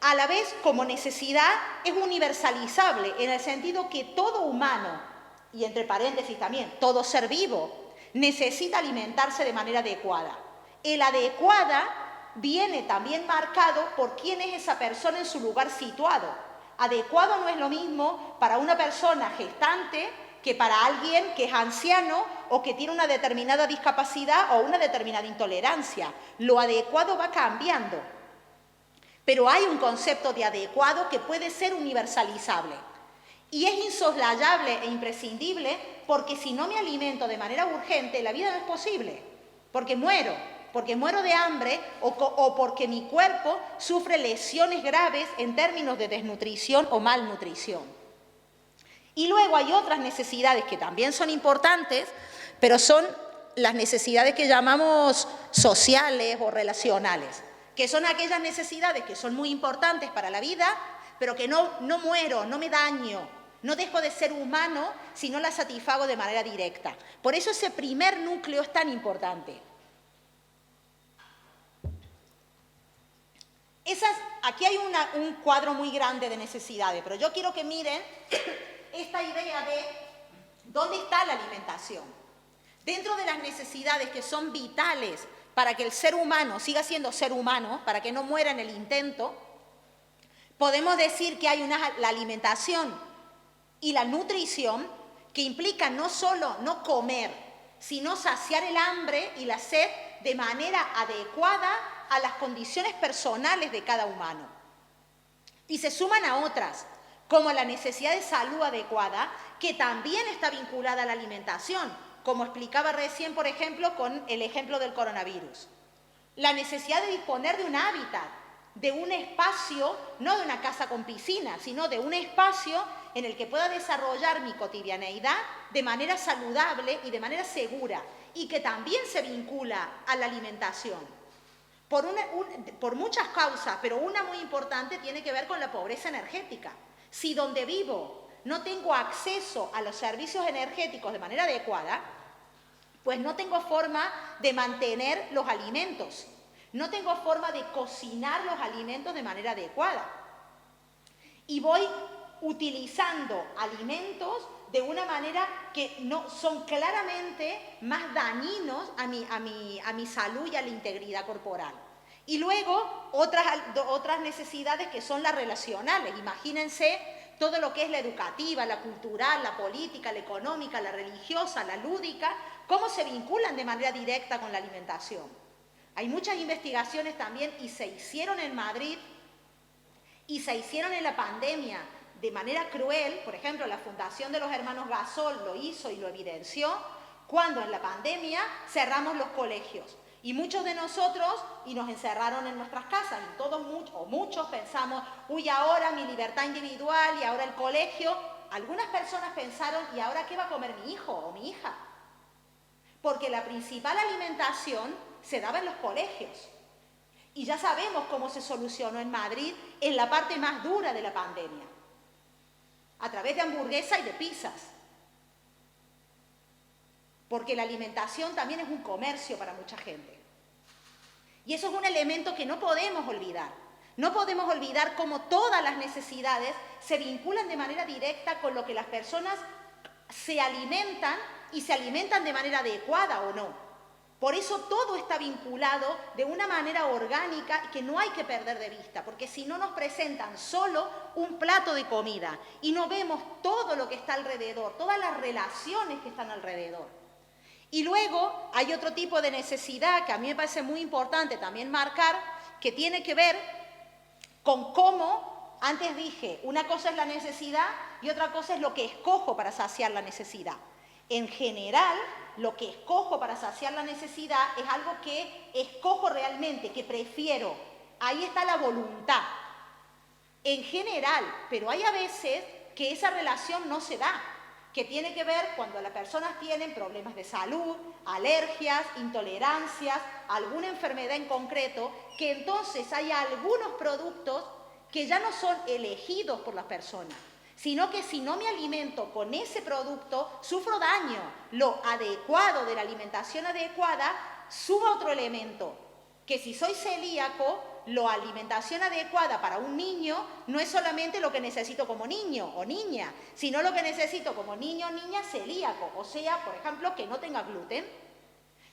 A la vez, como necesidad, es universalizable, en el sentido que todo humano, y entre paréntesis también, todo ser vivo, necesita alimentarse de manera adecuada. El adecuada viene también marcado por quién es esa persona en su lugar situado. Adecuado no es lo mismo para una persona gestante que para alguien que es anciano o que tiene una determinada discapacidad o una determinada intolerancia. Lo adecuado va cambiando, pero hay un concepto de adecuado que puede ser universalizable. Y es insoslayable e imprescindible, porque si no me alimento de manera urgente, la vida no es posible, porque muero de hambre o porque mi cuerpo sufre lesiones graves en términos de desnutrición o malnutrición. Y luego hay otras necesidades que también son importantes, pero son las necesidades que llamamos sociales o relacionales, que son aquellas necesidades que son muy importantes para la vida, pero que no muero, no me daño, no dejo de ser humano si no la satisfago de manera directa. Por eso ese primer núcleo es tan importante. Aquí hay un cuadro muy grande de necesidades, pero yo quiero que miren esta idea de dónde está la alimentación. Dentro de las necesidades que son vitales para que el ser humano siga siendo ser humano, para que no muera en el intento, podemos decir que hay la alimentación y la nutrición, que implica no solo no comer, sino saciar el hambre y la sed de manera adecuada a las condiciones personales de cada humano. Y se suman a otras, como la necesidad de salud adecuada, que también está vinculada a la alimentación, como explicaba recién, por ejemplo, con el ejemplo del coronavirus. La necesidad de disponer de un hábitat, de un espacio, no de una casa con piscina, sino de un espacio en el que pueda desarrollar mi cotidianeidad de manera saludable y de manera segura, y que también se vincula a la alimentación. Por muchas causas, pero una muy importante tiene que ver con la pobreza energética. Si donde vivo no tengo acceso a los servicios energéticos de manera adecuada, pues no tengo forma de mantener los alimentos, no tengo forma de cocinar los alimentos de manera adecuada. Y voy utilizando alimentos de una manera que no, son claramente más dañinos a mi salud y a la integridad corporal. Y luego otras necesidades que son las relacionales. Imagínense todo lo que es la educativa, la cultural, la política, la económica, la religiosa, la lúdica, cómo se vinculan de manera directa con la alimentación. Hay muchas investigaciones también y se hicieron en Madrid y se hicieron en la pandemia de manera cruel. Por ejemplo, la Fundación de los Hermanos Gasol lo hizo y lo evidenció cuando en la pandemia cerramos los colegios. Y muchos de nosotros, y nos encerraron en nuestras casas, y todos o muchos pensamos, uy, ahora mi libertad individual y ahora el colegio. Algunas personas pensaron, ¿y ahora qué va a comer mi hijo o mi hija? Porque la principal alimentación se daba en los colegios. Y ya sabemos cómo se solucionó en Madrid en la parte más dura de la pandemia, a través de hamburguesas y de pizzas. Porque la alimentación también es un comercio para mucha gente. Y eso es un elemento que no podemos olvidar. No podemos olvidar cómo todas las necesidades se vinculan de manera directa con lo que las personas se alimentan y se alimentan de manera adecuada o no. Por eso todo está vinculado de una manera orgánica que no hay que perder de vista, porque si no nos presentan solo un plato de comida y no vemos todo lo que está alrededor, todas las relaciones que están alrededor. Y luego hay otro tipo de necesidad que a mí me parece muy importante también marcar, que tiene que ver con cómo, antes dije, una cosa es la necesidad y otra cosa es lo que escojo para saciar la necesidad. En general, lo que escojo para saciar la necesidad es algo que escojo realmente, que prefiero. Ahí está la voluntad. En general, pero hay a veces que esa relación no se da, que tiene que ver cuando las personas tienen problemas de salud, alergias, intolerancias, alguna enfermedad en concreto, que entonces hay algunos productos que ya no son elegidos por las personas, sino que si no me alimento con ese producto, sufro daño. Lo adecuado de la alimentación adecuada suma otro elemento, que si soy celíaco, la alimentación adecuada para un niño no es solamente lo que necesito como niño o niña, sino lo que necesito como niño o niña celíaco, o sea, por ejemplo, que no tenga gluten.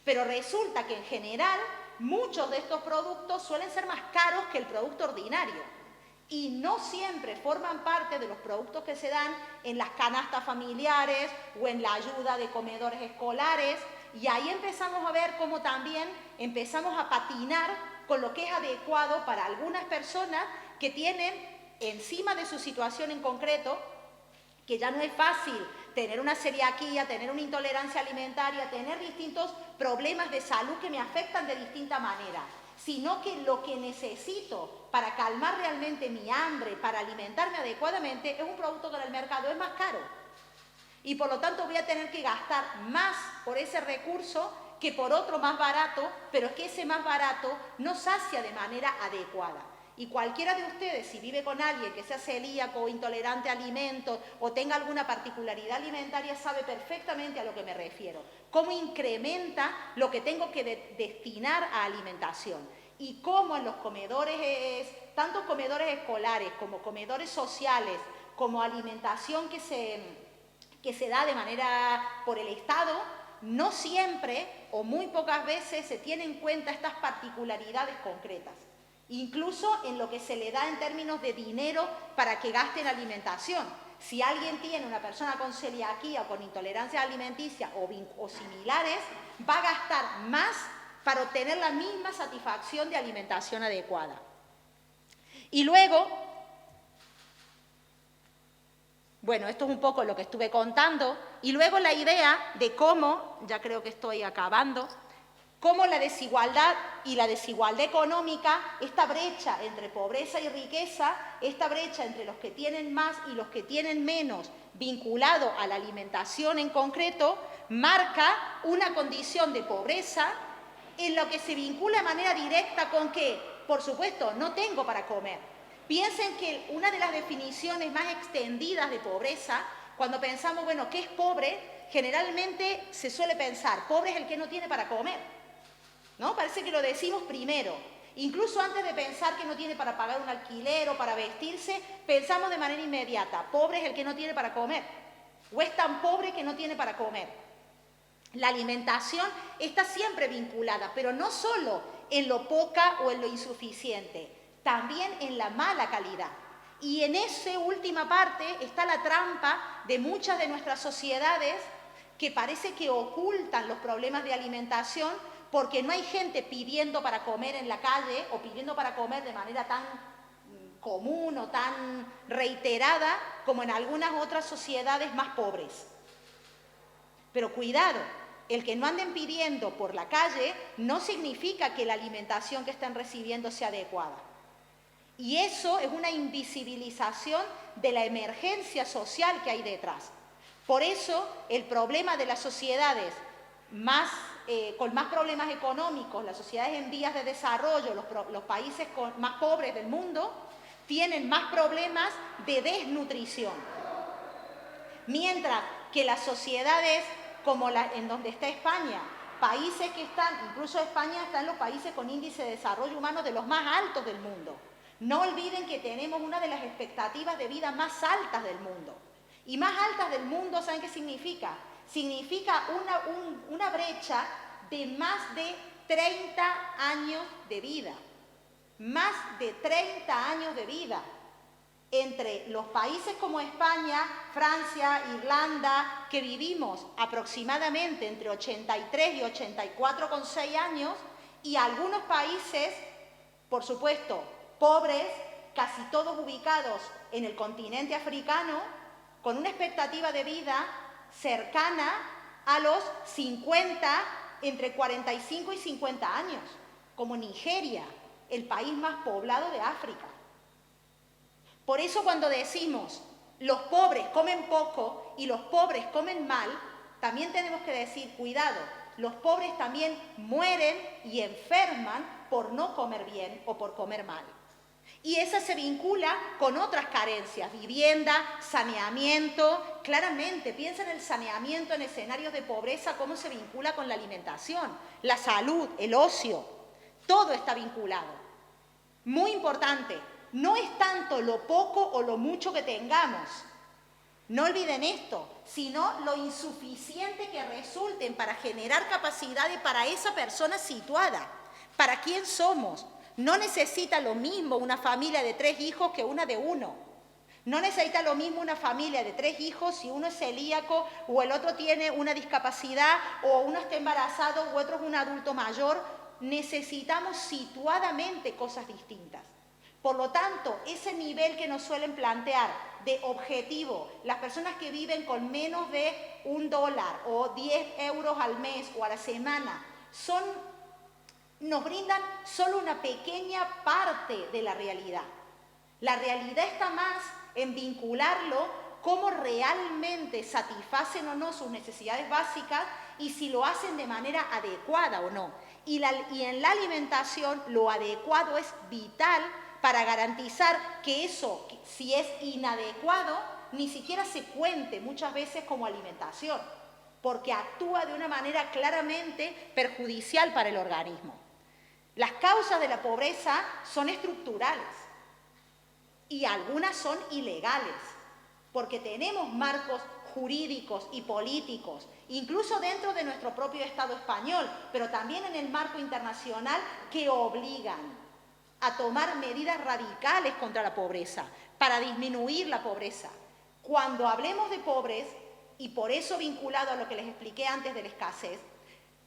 Pero resulta que en general muchos de estos productos suelen ser más caros que el producto ordinario y no siempre forman parte de los productos que se dan en las canastas familiares o en la ayuda de comedores escolares, y ahí empezamos a ver cómo también empezamos a patinar con lo que es adecuado para algunas personas que tienen encima de su situación en concreto, que ya no es fácil tener una celiaquía, tener una intolerancia alimentaria, tener distintos problemas de salud que me afectan de distinta manera, sino que lo que necesito para calmar realmente mi hambre, para alimentarme adecuadamente, es un producto que en el mercado es más caro. Y por lo tanto voy a tener que gastar más por ese recurso que por otro más barato, pero es que ese más barato no sacia de manera adecuada. Y cualquiera de ustedes, si vive con alguien que sea celíaco o intolerante a alimentos o tenga alguna particularidad alimentaria, sabe perfectamente a lo que me refiero. Cómo incrementa lo que tengo que destinar a alimentación. Y cómo en los comedores, tanto comedores escolares como comedores sociales, como alimentación que se da de manera por el Estado, no siempre o muy pocas veces se tienen en cuenta estas particularidades concretas, incluso en lo que se le da en términos de dinero para que gaste en alimentación. Si alguien tiene una persona con celiaquía o con intolerancia alimenticia o similares, va a gastar más para obtener la misma satisfacción de alimentación adecuada. Y luego, bueno, esto es un poco lo que estuve contando, y luego la idea de cómo, ya creo que estoy acabando, cómo la desigualdad y la desigualdad económica, esta brecha entre pobreza y riqueza, esta brecha entre los que tienen más y los que tienen menos, vinculado a la alimentación en concreto, marca una condición de pobreza en lo que se vincula de manera directa con que, por supuesto, no tengo para comer. Piensen que una de las definiciones más extendidas de pobreza, cuando pensamos, bueno, ¿qué es pobre? Generalmente se suele pensar, pobre es el que no tiene para comer, ¿no? Parece que lo decimos primero. Incluso antes de pensar que no tiene para pagar un alquiler o para vestirse, pensamos de manera inmediata, pobre es el que no tiene para comer. o es tan pobre que no tiene para comer. La alimentación está siempre vinculada, pero no solo en lo poca o en lo insuficiente, también en la mala calidad. Y en esa última parte está la trampa de muchas de nuestras sociedades que parece que ocultan los problemas de alimentación porque no hay gente pidiendo para comer en la calle o pidiendo para comer de manera tan común o tan reiterada como en algunas otras sociedades más pobres. Pero cuidado, el que no anden pidiendo por la calle no significa que la alimentación que están recibiendo sea adecuada. Y eso es una invisibilización de la emergencia social que hay detrás. Por eso, el problema de las sociedades con más problemas económicos, las sociedades en vías de desarrollo, los países más pobres del mundo, tienen más problemas de desnutrición. Mientras que las sociedades como en donde está España, países que están, incluso España está en los países con índice de desarrollo humano de los más altos del mundo. No olviden que tenemos una de las expectativas de vida más altas del mundo. Y más altas del mundo, ¿saben qué significa? Significa una brecha de más de 30 años de vida. Más de 30 años de vida entre los países como España, Francia, Irlanda, que vivimos aproximadamente entre 83 y 84,6 años, y algunos países, por supuesto, pobres, casi todos ubicados en el continente africano, con una expectativa de vida cercana a los 50, entre 45 y 50 años, como Nigeria, el país más poblado de África. Por eso cuando decimos los pobres comen poco y los pobres comen mal, también tenemos que decir, cuidado, los pobres también mueren y enferman por no comer bien o por comer mal. Y esa se vincula con otras carencias, vivienda, saneamiento. Claramente, piensa en el saneamiento en escenarios de pobreza, cómo se vincula con la alimentación, la salud, el ocio, todo está vinculado. Muy importante. No es tanto lo poco o lo mucho que tengamos, no olviden esto, sino lo insuficiente que resulten para generar capacidades para esa persona situada, para quién somos. No necesita lo mismo una familia de 3 hijos que una de 1. No necesita lo mismo una familia de 3 hijos si uno es celíaco o el otro tiene una discapacidad o uno está embarazado o otro es un adulto mayor. Necesitamos situadamente cosas distintas. Por lo tanto, ese nivel que nos suelen plantear de objetivo, las personas que viven con menos de $1 o 10 euros al mes o a la semana, nos brindan solo una pequeña parte de la realidad. La realidad está más en vincularlo cómo realmente satisfacen o no sus necesidades básicas y si lo hacen de manera adecuada o no. Y en la alimentación lo adecuado es vital para garantizar que eso, si es inadecuado, ni siquiera se cuente muchas veces como alimentación, porque actúa de una manera claramente perjudicial para el organismo. Las causas de la pobreza son estructurales y algunas son ilegales, porque tenemos marcos jurídicos y políticos, incluso dentro de nuestro propio Estado español, pero también en el marco internacional, que obligan a tomar medidas radicales contra la pobreza, para disminuir la pobreza. Cuando hablemos de pobres, y por eso vinculado a lo que les expliqué antes de la escasez,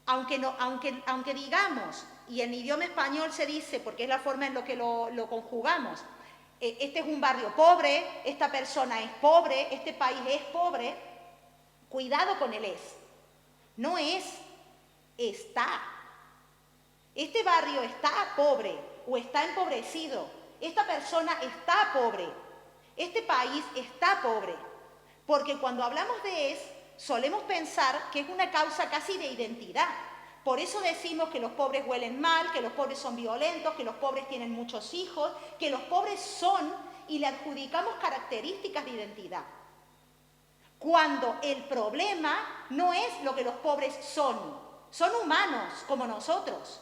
aunque digamos, y en idioma español se dice, porque es la forma en la que lo conjugamos, este es un barrio pobre, esta persona es pobre, este país es pobre, cuidado con el es. No es, está. Este barrio está pobre o está empobrecido. Esta persona está pobre. Este país está pobre. Porque cuando hablamos de es, solemos pensar que es una causa casi de identidad. Por eso decimos que los pobres huelen mal, que los pobres son violentos, que los pobres tienen muchos hijos, que los pobres son, y le adjudicamos características de identidad. Cuando el problema no es lo que los pobres son humanos como nosotros.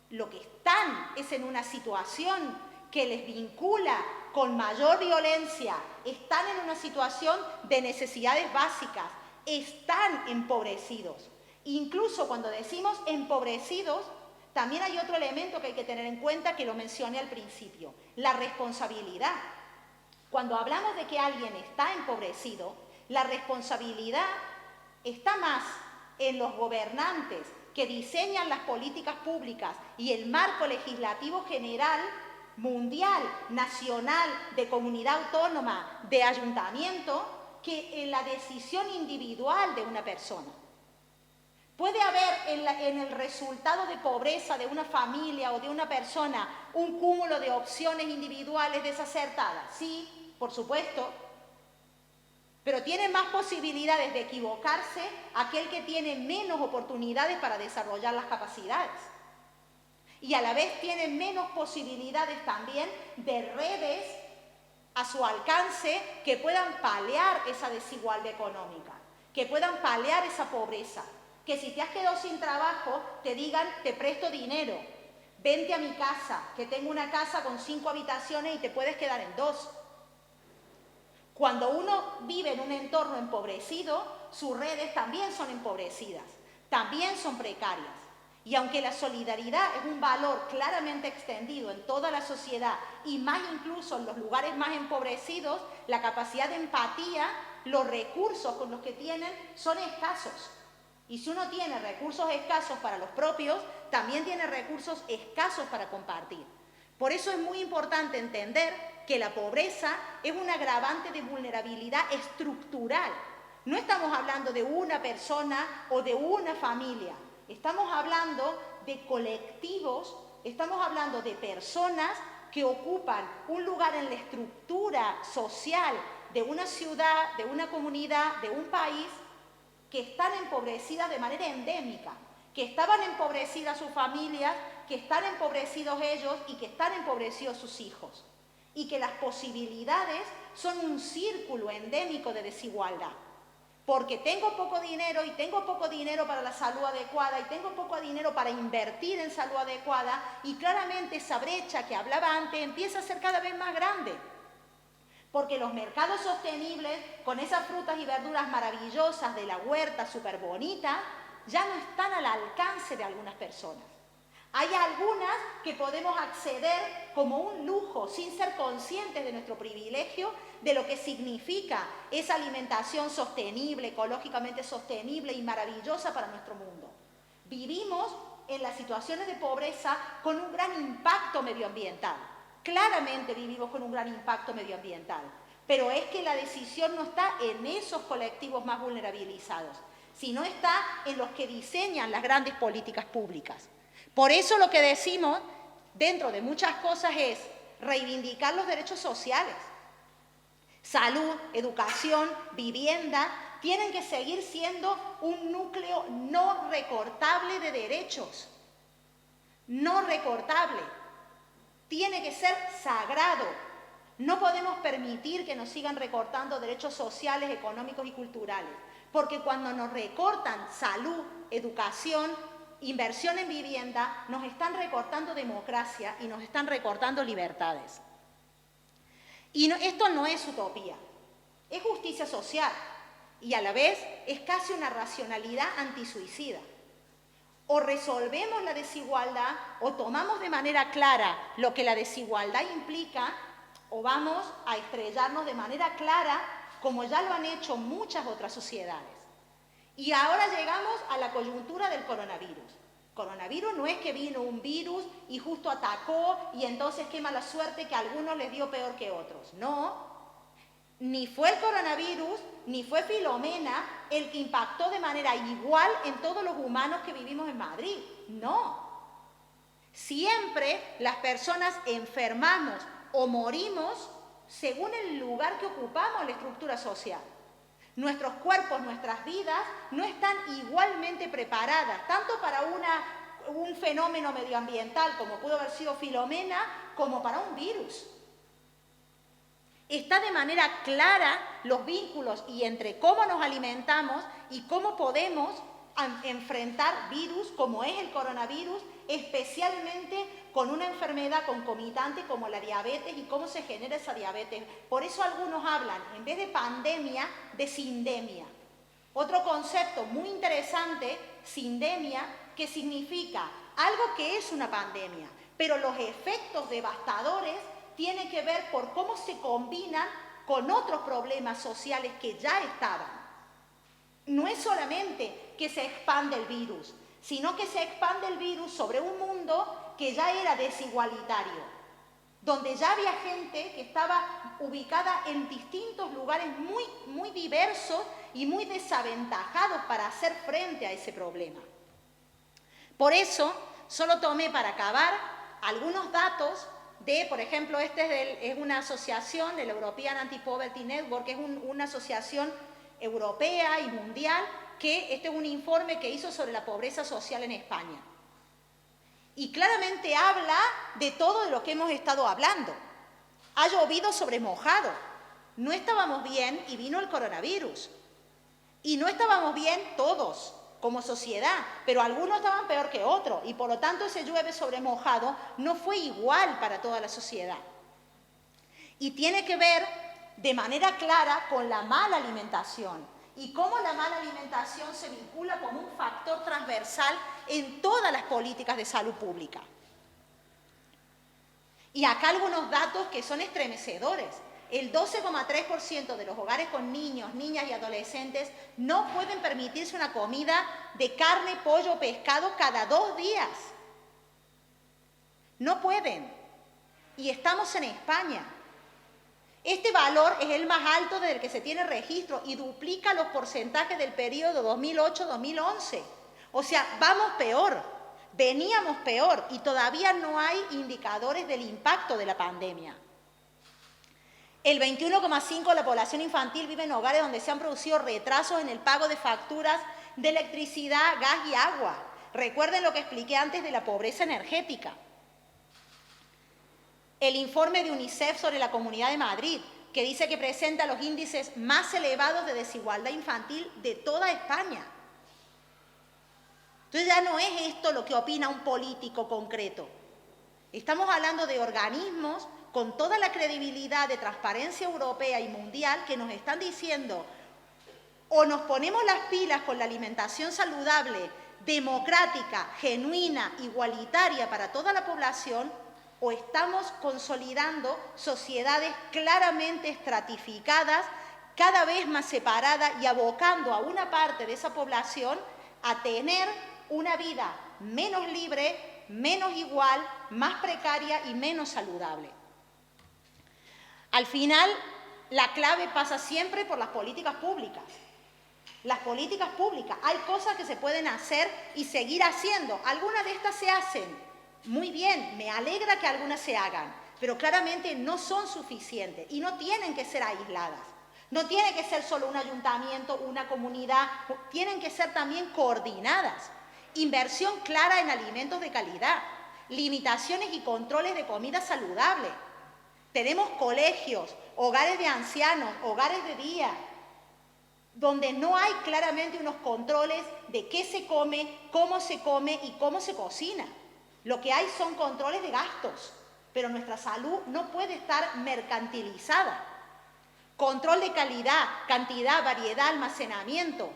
Lo que están es en una situación que les vincula con mayor violencia, están en una situación de necesidades básicas, están empobrecidos. Incluso cuando decimos empobrecidos, también hay otro elemento que hay que tener en cuenta, que lo mencioné al principio, la responsabilidad. Cuando hablamos de que alguien está empobrecido, la responsabilidad está más en los gobernantes que diseñan las políticas públicas y el marco legislativo general, mundial, nacional, de comunidad autónoma, de ayuntamiento, que en la decisión individual de una persona. ¿Puede haber en el resultado de pobreza de una familia o de una persona un cúmulo de opciones individuales desacertadas? Sí, por supuesto. Pero tiene más posibilidades de equivocarse aquel que tiene menos oportunidades para desarrollar las capacidades. Y a la vez tiene menos posibilidades también de redes a su alcance que puedan paliar esa desigualdad económica, que puedan paliar esa pobreza. Que si te has quedado sin trabajo, te digan, te presto dinero, vente a mi casa, que tengo una casa con 5 habitaciones y te puedes quedar en 2. Cuando uno vive en un entorno empobrecido, sus redes también son empobrecidas, también son precarias. Y aunque la solidaridad es un valor claramente extendido en toda la sociedad y más incluso en los lugares más empobrecidos, la capacidad de empatía, los recursos con los que tienen son escasos. Y si uno tiene recursos escasos para los propios, también tiene recursos escasos para compartir. Por eso es muy importante entender que la pobreza es un agravante de vulnerabilidad estructural. No estamos hablando de una persona o de una familia. Estamos hablando de colectivos, estamos hablando de personas que ocupan un lugar en la estructura social de una ciudad, de una comunidad, de un país, que están empobrecidas de manera endémica, que estaban empobrecidas sus familias, que están empobrecidos ellos y que están empobrecidos sus hijos. Y que las posibilidades son un círculo endémico de desigualdad. Porque tengo poco dinero y tengo poco dinero para la salud adecuada y tengo poco dinero para invertir en salud adecuada y claramente esa brecha que hablaba antes empieza a ser cada vez más grande. Porque los mercados sostenibles, con esas frutas y verduras maravillosas de la huerta súper bonita, ya no están al alcance de algunas personas. Hay algunas que podemos acceder como un lujo, sin ser conscientes de nuestro privilegio, de lo que significa esa alimentación sostenible, ecológicamente sostenible y maravillosa para nuestro mundo. Vivimos en las situaciones de pobreza con un gran impacto medioambiental. Claramente vivimos con un gran impacto medioambiental, pero es que la decisión no está en esos colectivos más vulnerabilizados, sino está en los que diseñan las grandes políticas públicas. Por eso lo que decimos, dentro de muchas cosas, es reivindicar los derechos sociales. Salud, educación, vivienda, tienen que seguir siendo un núcleo no recortable de derechos. No recortable. Tiene que ser sagrado. No podemos permitir que nos sigan recortando derechos sociales, económicos y culturales. Porque cuando nos recortan salud, educación, inversión en vivienda, nos están recortando democracia y nos están recortando libertades. Y esto no es utopía, es justicia social y a la vez es casi una racionalidad antisuicida. O resolvemos la desigualdad o tomamos de manera clara lo que la desigualdad implica o vamos a estrellarnos de manera clara como ya lo han hecho muchas otras sociedades. Y ahora llegamos a la coyuntura del coronavirus. Coronavirus no es que vino un virus y justo atacó y entonces qué mala suerte que a algunos les dio peor que otros. No, ni fue el coronavirus, ni fue Filomena el que impactó de manera igual en todos los humanos que vivimos en Madrid. No. Siempre las personas enfermamos o morimos según el lugar que ocupamos en la estructura social. Nuestros cuerpos, nuestras vidas no están igualmente preparadas, tanto para un fenómeno medioambiental como pudo haber sido Filomena, como para un virus. Está de manera clara los vínculos y entre cómo nos alimentamos y cómo podemos enfrentar virus como es el coronavirus especialmente con una enfermedad concomitante como la diabetes y cómo se genera esa diabetes. Por eso algunos hablan, en vez de pandemia, de sindemia. Otro concepto muy interesante, sindemia, que significa algo que es una pandemia, pero los efectos devastadores tienen que ver por cómo se combinan con otros problemas sociales que ya estaban. No es solamente que se expande el virus, sino que se expande el virus sobre un mundo que ya era desigualitario, donde ya había gente que estaba ubicada en distintos lugares muy diversos y muy desaventajados para hacer frente a ese problema. Por eso, solo tomé para acabar algunos datos de, por ejemplo, es una asociación del European Anti-Poverty Network, que es una asociación europea y mundial, que este es un informe que hizo sobre la pobreza social en España. Y claramente habla de todo de lo que hemos estado hablando. Ha llovido sobre mojado. No estábamos bien y vino el coronavirus. Y no estábamos bien todos como sociedad, pero algunos estaban peor que otros. Y por lo tanto ese llueve sobre mojado no fue igual para toda la sociedad. Y tiene que ver de manera clara con la mala alimentación. Y cómo la mala alimentación se vincula como un factor transversal en todas las políticas de salud pública. Y acá algunos datos que son estremecedores. El 12,3% de los hogares con niños, niñas y adolescentes no pueden permitirse una comida de carne, pollo o pescado cada 2 días. No pueden. Y estamos en España. Este valor es el más alto desde el que se tiene registro y duplica los porcentajes del periodo 2008-2011. O sea, vamos peor, veníamos peor y todavía no hay indicadores del impacto de la pandemia. El 21,5% de la población infantil vive en hogares donde se han producido retrasos en el pago de facturas de electricidad, gas y agua. Recuerden lo que expliqué antes de la pobreza energética. El informe de UNICEF sobre la Comunidad de Madrid, que dice que presenta los índices más elevados de desigualdad infantil de toda España. Entonces ya no es esto lo que opina un político concreto. Estamos hablando de organismos con toda la credibilidad de transparencia europea y mundial que nos están diciendo o nos ponemos las pilas con la alimentación saludable, democrática, genuina, igualitaria para toda la población, o estamos consolidando sociedades claramente estratificadas, cada vez más separadas y abocando a una parte de esa población a tener una vida menos libre, menos igual, más precaria y menos saludable. Al final, la clave pasa siempre por las políticas públicas. Las políticas públicas, hay cosas que se pueden hacer y seguir haciendo. Algunas de estas se hacen. Muy bien, me alegra que algunas se hagan, pero claramente no son suficientes y no tienen que ser aisladas. No tiene que ser solo un ayuntamiento, una comunidad, tienen que ser también coordinadas. Inversión clara en alimentos de calidad, limitaciones y controles de comida saludable. Tenemos colegios, hogares de ancianos, hogares de día, donde no hay claramente unos controles de qué se come, cómo se come y cómo se cocina. Lo que hay son controles de gastos, pero nuestra salud no puede estar mercantilizada. Control de calidad, cantidad, variedad, almacenamiento.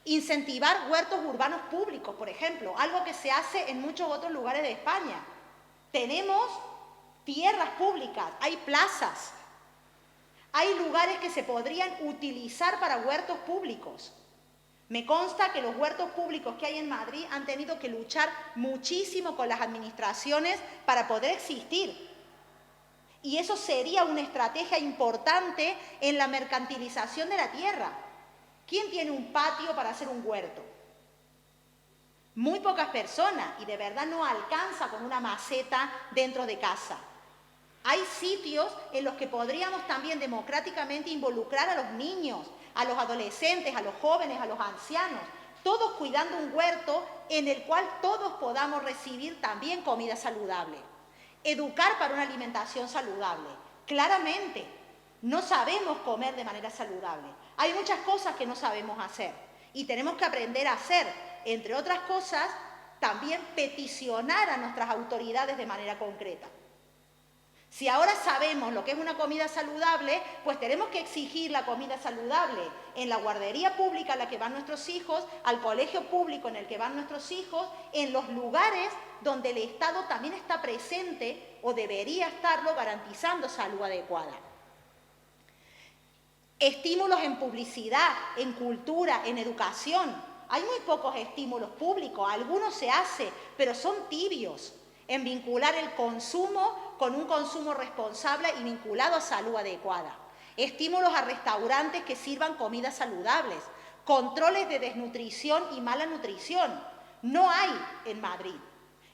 Incentivar huertos urbanos públicos, por ejemplo, algo que se hace en muchos otros lugares de España. Tenemos tierras públicas, hay plazas, hay lugares que se podrían utilizar para huertos públicos. Me consta que los huertos públicos que hay en Madrid han tenido que luchar muchísimo con las administraciones para poder existir. Y eso sería una estrategia importante en la mercantilización de la tierra. ¿Quién tiene un patio para hacer un huerto? Muy pocas personas, y de verdad no alcanza con una maceta dentro de casa. Hay sitios en los que podríamos también democráticamente involucrar a los niños, a los adolescentes, a los jóvenes, a los ancianos, todos cuidando un huerto en el cual todos podamos recibir también comida saludable. Educar para una alimentación saludable. Claramente, no sabemos comer de manera saludable. Hay muchas cosas que no sabemos hacer y tenemos que aprender a hacer, entre otras cosas, también peticionar a nuestras autoridades de manera concreta. Si ahora sabemos lo que es una comida saludable, pues tenemos que exigir la comida saludable en la guardería pública en la que van nuestros hijos, al colegio público en el que van nuestros hijos, en los lugares donde el Estado también está presente o debería estarlo garantizando salud adecuada. Estímulos en publicidad, en cultura, en educación. Hay muy pocos estímulos públicos, algunos se hacen, pero son tibios en vincular el consumo con un consumo responsable y vinculado a salud adecuada. Estímulos a restaurantes que sirvan comidas saludables, controles de desnutrición y mala nutrición. No hay en Madrid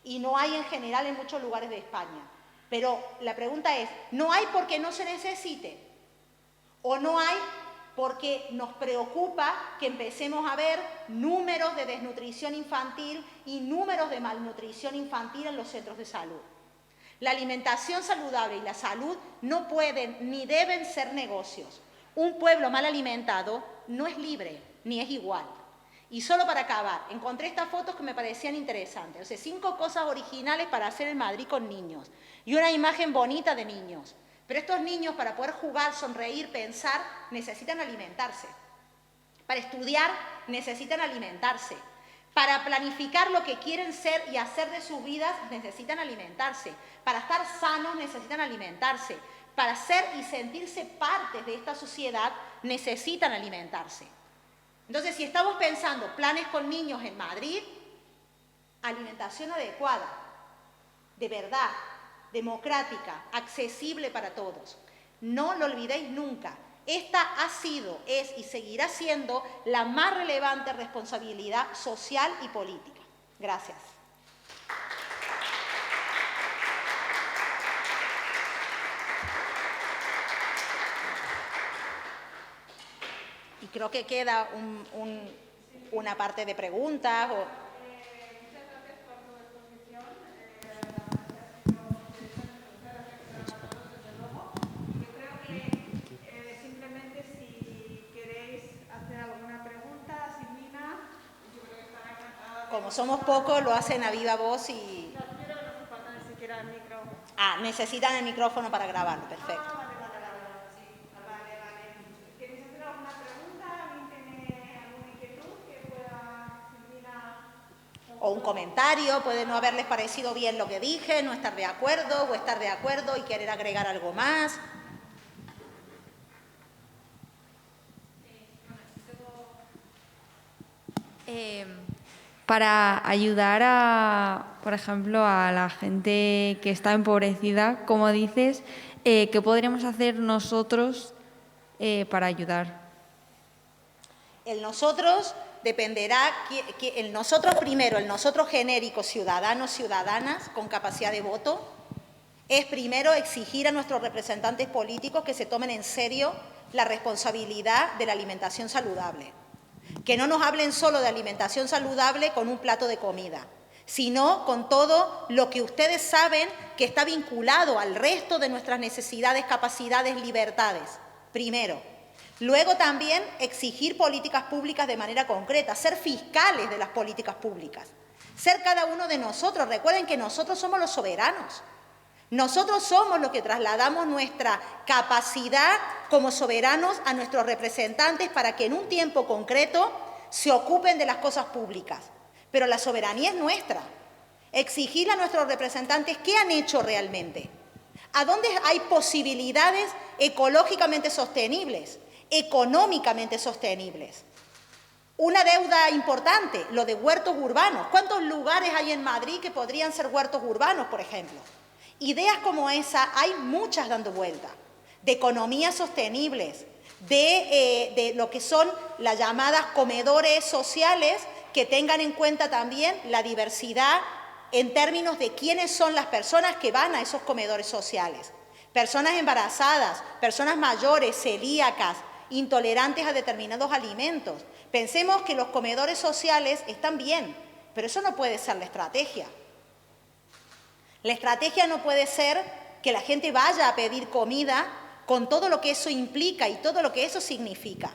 y no hay en general en muchos lugares de España. Pero la pregunta es, ¿no hay porque no se necesite? ¿O no hay porque nos preocupa que empecemos a ver números de desnutrición infantil y números de malnutrición infantil en los centros de salud? La alimentación saludable y la salud no pueden ni deben ser negocios. Un pueblo mal alimentado no es libre ni es igual. Y solo para acabar, encontré estas fotos que me parecían interesantes. O sea, 5 cosas originales para hacer en Madrid con niños y una imagen bonita de niños. Pero estos niños, para poder jugar, sonreír, pensar, necesitan alimentarse. Para estudiar, necesitan alimentarse. Para planificar lo que quieren ser y hacer de sus vidas, necesitan alimentarse. Para estar sanos, necesitan alimentarse. Para ser y sentirse parte de esta sociedad, necesitan alimentarse. Entonces, si estamos pensando planes con niños en Madrid, alimentación adecuada, de verdad, democrática, accesible para todos. No lo olvidéis nunca. Esta ha sido, es y seguirá siendo la más relevante responsabilidad social y política. Gracias. Y creo que queda una parte de preguntas o... Como somos pocos, lo hacen a viva voz y... Ah, necesitan el micrófono para grabarlo, perfecto. ¿Queréis hacer alguna pregunta? ¿Alguien tiene alguna inquietud que pueda servir a...? O un comentario, puede no haberles parecido bien lo que dije, no estar de acuerdo o estar de acuerdo y querer agregar algo más. Para ayudar a, por ejemplo, a la gente que está empobrecida, como dices, ¿qué podríamos hacer nosotros para ayudar? El nosotros dependerá, el nosotros primero, el nosotros genérico, ciudadanos, ciudadanas con capacidad de voto, es primero exigir a nuestros representantes políticos que se tomen en serio la responsabilidad de la alimentación saludable. Que no nos hablen solo de alimentación saludable con un plato de comida, sino con todo lo que ustedes saben que está vinculado al resto de nuestras necesidades, capacidades, libertades, primero. Luego también exigir políticas públicas de manera concreta, ser fiscales de las políticas públicas, ser cada uno de nosotros. Recuerden que nosotros somos los soberanos. Nosotros somos los que trasladamos nuestra capacidad como soberanos a nuestros representantes para que en un tiempo concreto se ocupen de las cosas públicas. Pero la soberanía es nuestra. Exigir a nuestros representantes qué han hecho realmente. ¿A dónde hay posibilidades ecológicamente sostenibles, económicamente sostenibles? Una deuda importante, lo de huertos urbanos. ¿Cuántos lugares hay en Madrid que podrían ser huertos urbanos, por ejemplo? Ideas como esa hay muchas dando vuelta, de economías sostenibles, de lo que son las llamadas comedores sociales que tengan en cuenta también la diversidad en términos de quiénes son las personas que van a esos comedores sociales. Personas embarazadas, personas mayores, celíacas, intolerantes a determinados alimentos. Pensemos que los comedores sociales están bien, pero eso no puede ser la estrategia. La estrategia no puede ser que la gente vaya a pedir comida con todo lo que eso implica y todo lo que eso significa.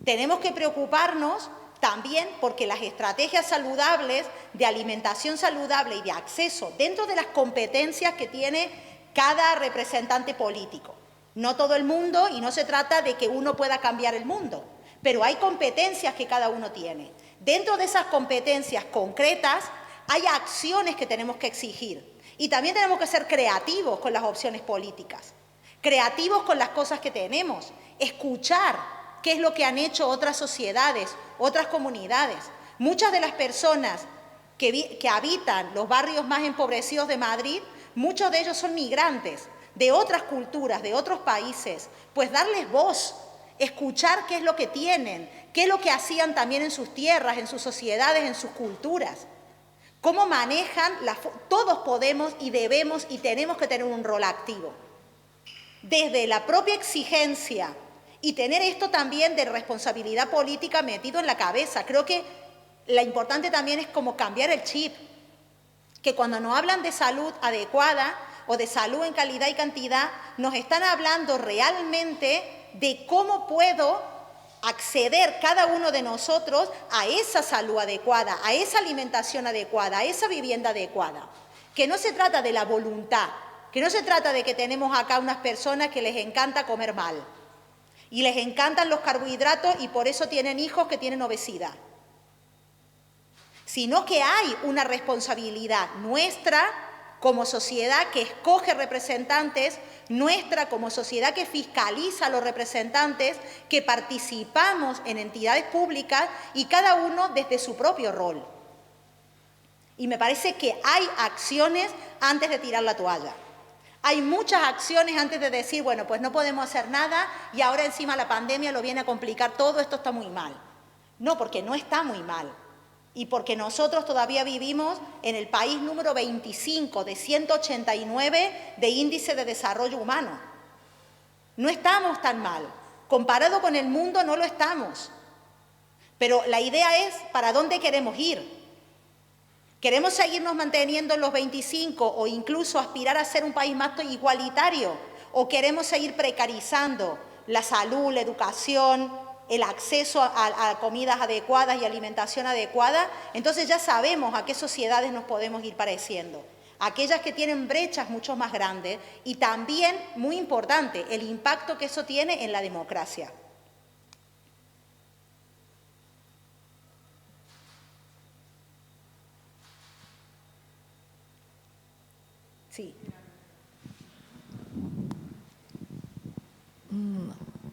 Tenemos que preocuparnos También porque las estrategias saludables de alimentación saludable y de acceso dentro de las competencias que tiene cada representante político. No todo el mundo, y no se trata de que uno pueda cambiar el mundo, pero hay competencias que cada uno tiene. Dentro de esas competencias concretas hay acciones que tenemos que exigir y también tenemos que ser creativos con las opciones políticas, creativos con las cosas que tenemos, escuchar qué es lo que han hecho otras sociedades, otras comunidades. Muchas de las personas que habitan los barrios más empobrecidos de Madrid, muchos de ellos son migrantes de otras culturas, de otros países. Pues darles voz, escuchar qué es lo que tienen, qué es lo que hacían también en sus tierras, en sus sociedades, en sus culturas. Cómo manejan, todos podemos y debemos y tenemos que tener un rol activo. Desde la propia exigencia y tener esto también de responsabilidad política metido en la cabeza. Creo que lo importante también es como cambiar el chip, que cuando nos hablan de salud adecuada o de salud en calidad y cantidad, nos están hablando realmente de cómo puedo acceder cada uno de nosotros a esa salud adecuada, a esa alimentación adecuada, a esa vivienda adecuada. Que no se trata de la voluntad, que no se trata de que tenemos acá unas personas que les encanta comer mal y les encantan los carbohidratos y por eso tienen hijos que tienen obesidad, sino que hay una responsabilidad nuestra como sociedad que escoge representantes, nuestra como sociedad que fiscaliza a los representantes, que participamos en entidades públicas y cada uno desde su propio rol. Y me parece que hay acciones antes de tirar la toalla. Hay muchas acciones antes de decir, bueno, pues no podemos hacer nada y ahora encima la pandemia lo viene a complicar todo, esto está muy mal. No, porque no está muy mal. Y porque nosotros todavía vivimos en el país número 25 de 189 de índice de desarrollo humano. No estamos tan mal. Comparado con el mundo no lo estamos. Pero la idea es ¿para dónde queremos ir? ¿Queremos seguirnos manteniendo en los 25 o incluso aspirar a ser un país más igualitario? ¿O queremos seguir precarizando la salud, la educación, el acceso a comidas adecuadas y alimentación adecuada? Entonces ya sabemos a qué sociedades nos podemos ir pareciendo. Aquellas que tienen brechas mucho más grandes y también, muy importante, el impacto que eso tiene en la democracia. Sí.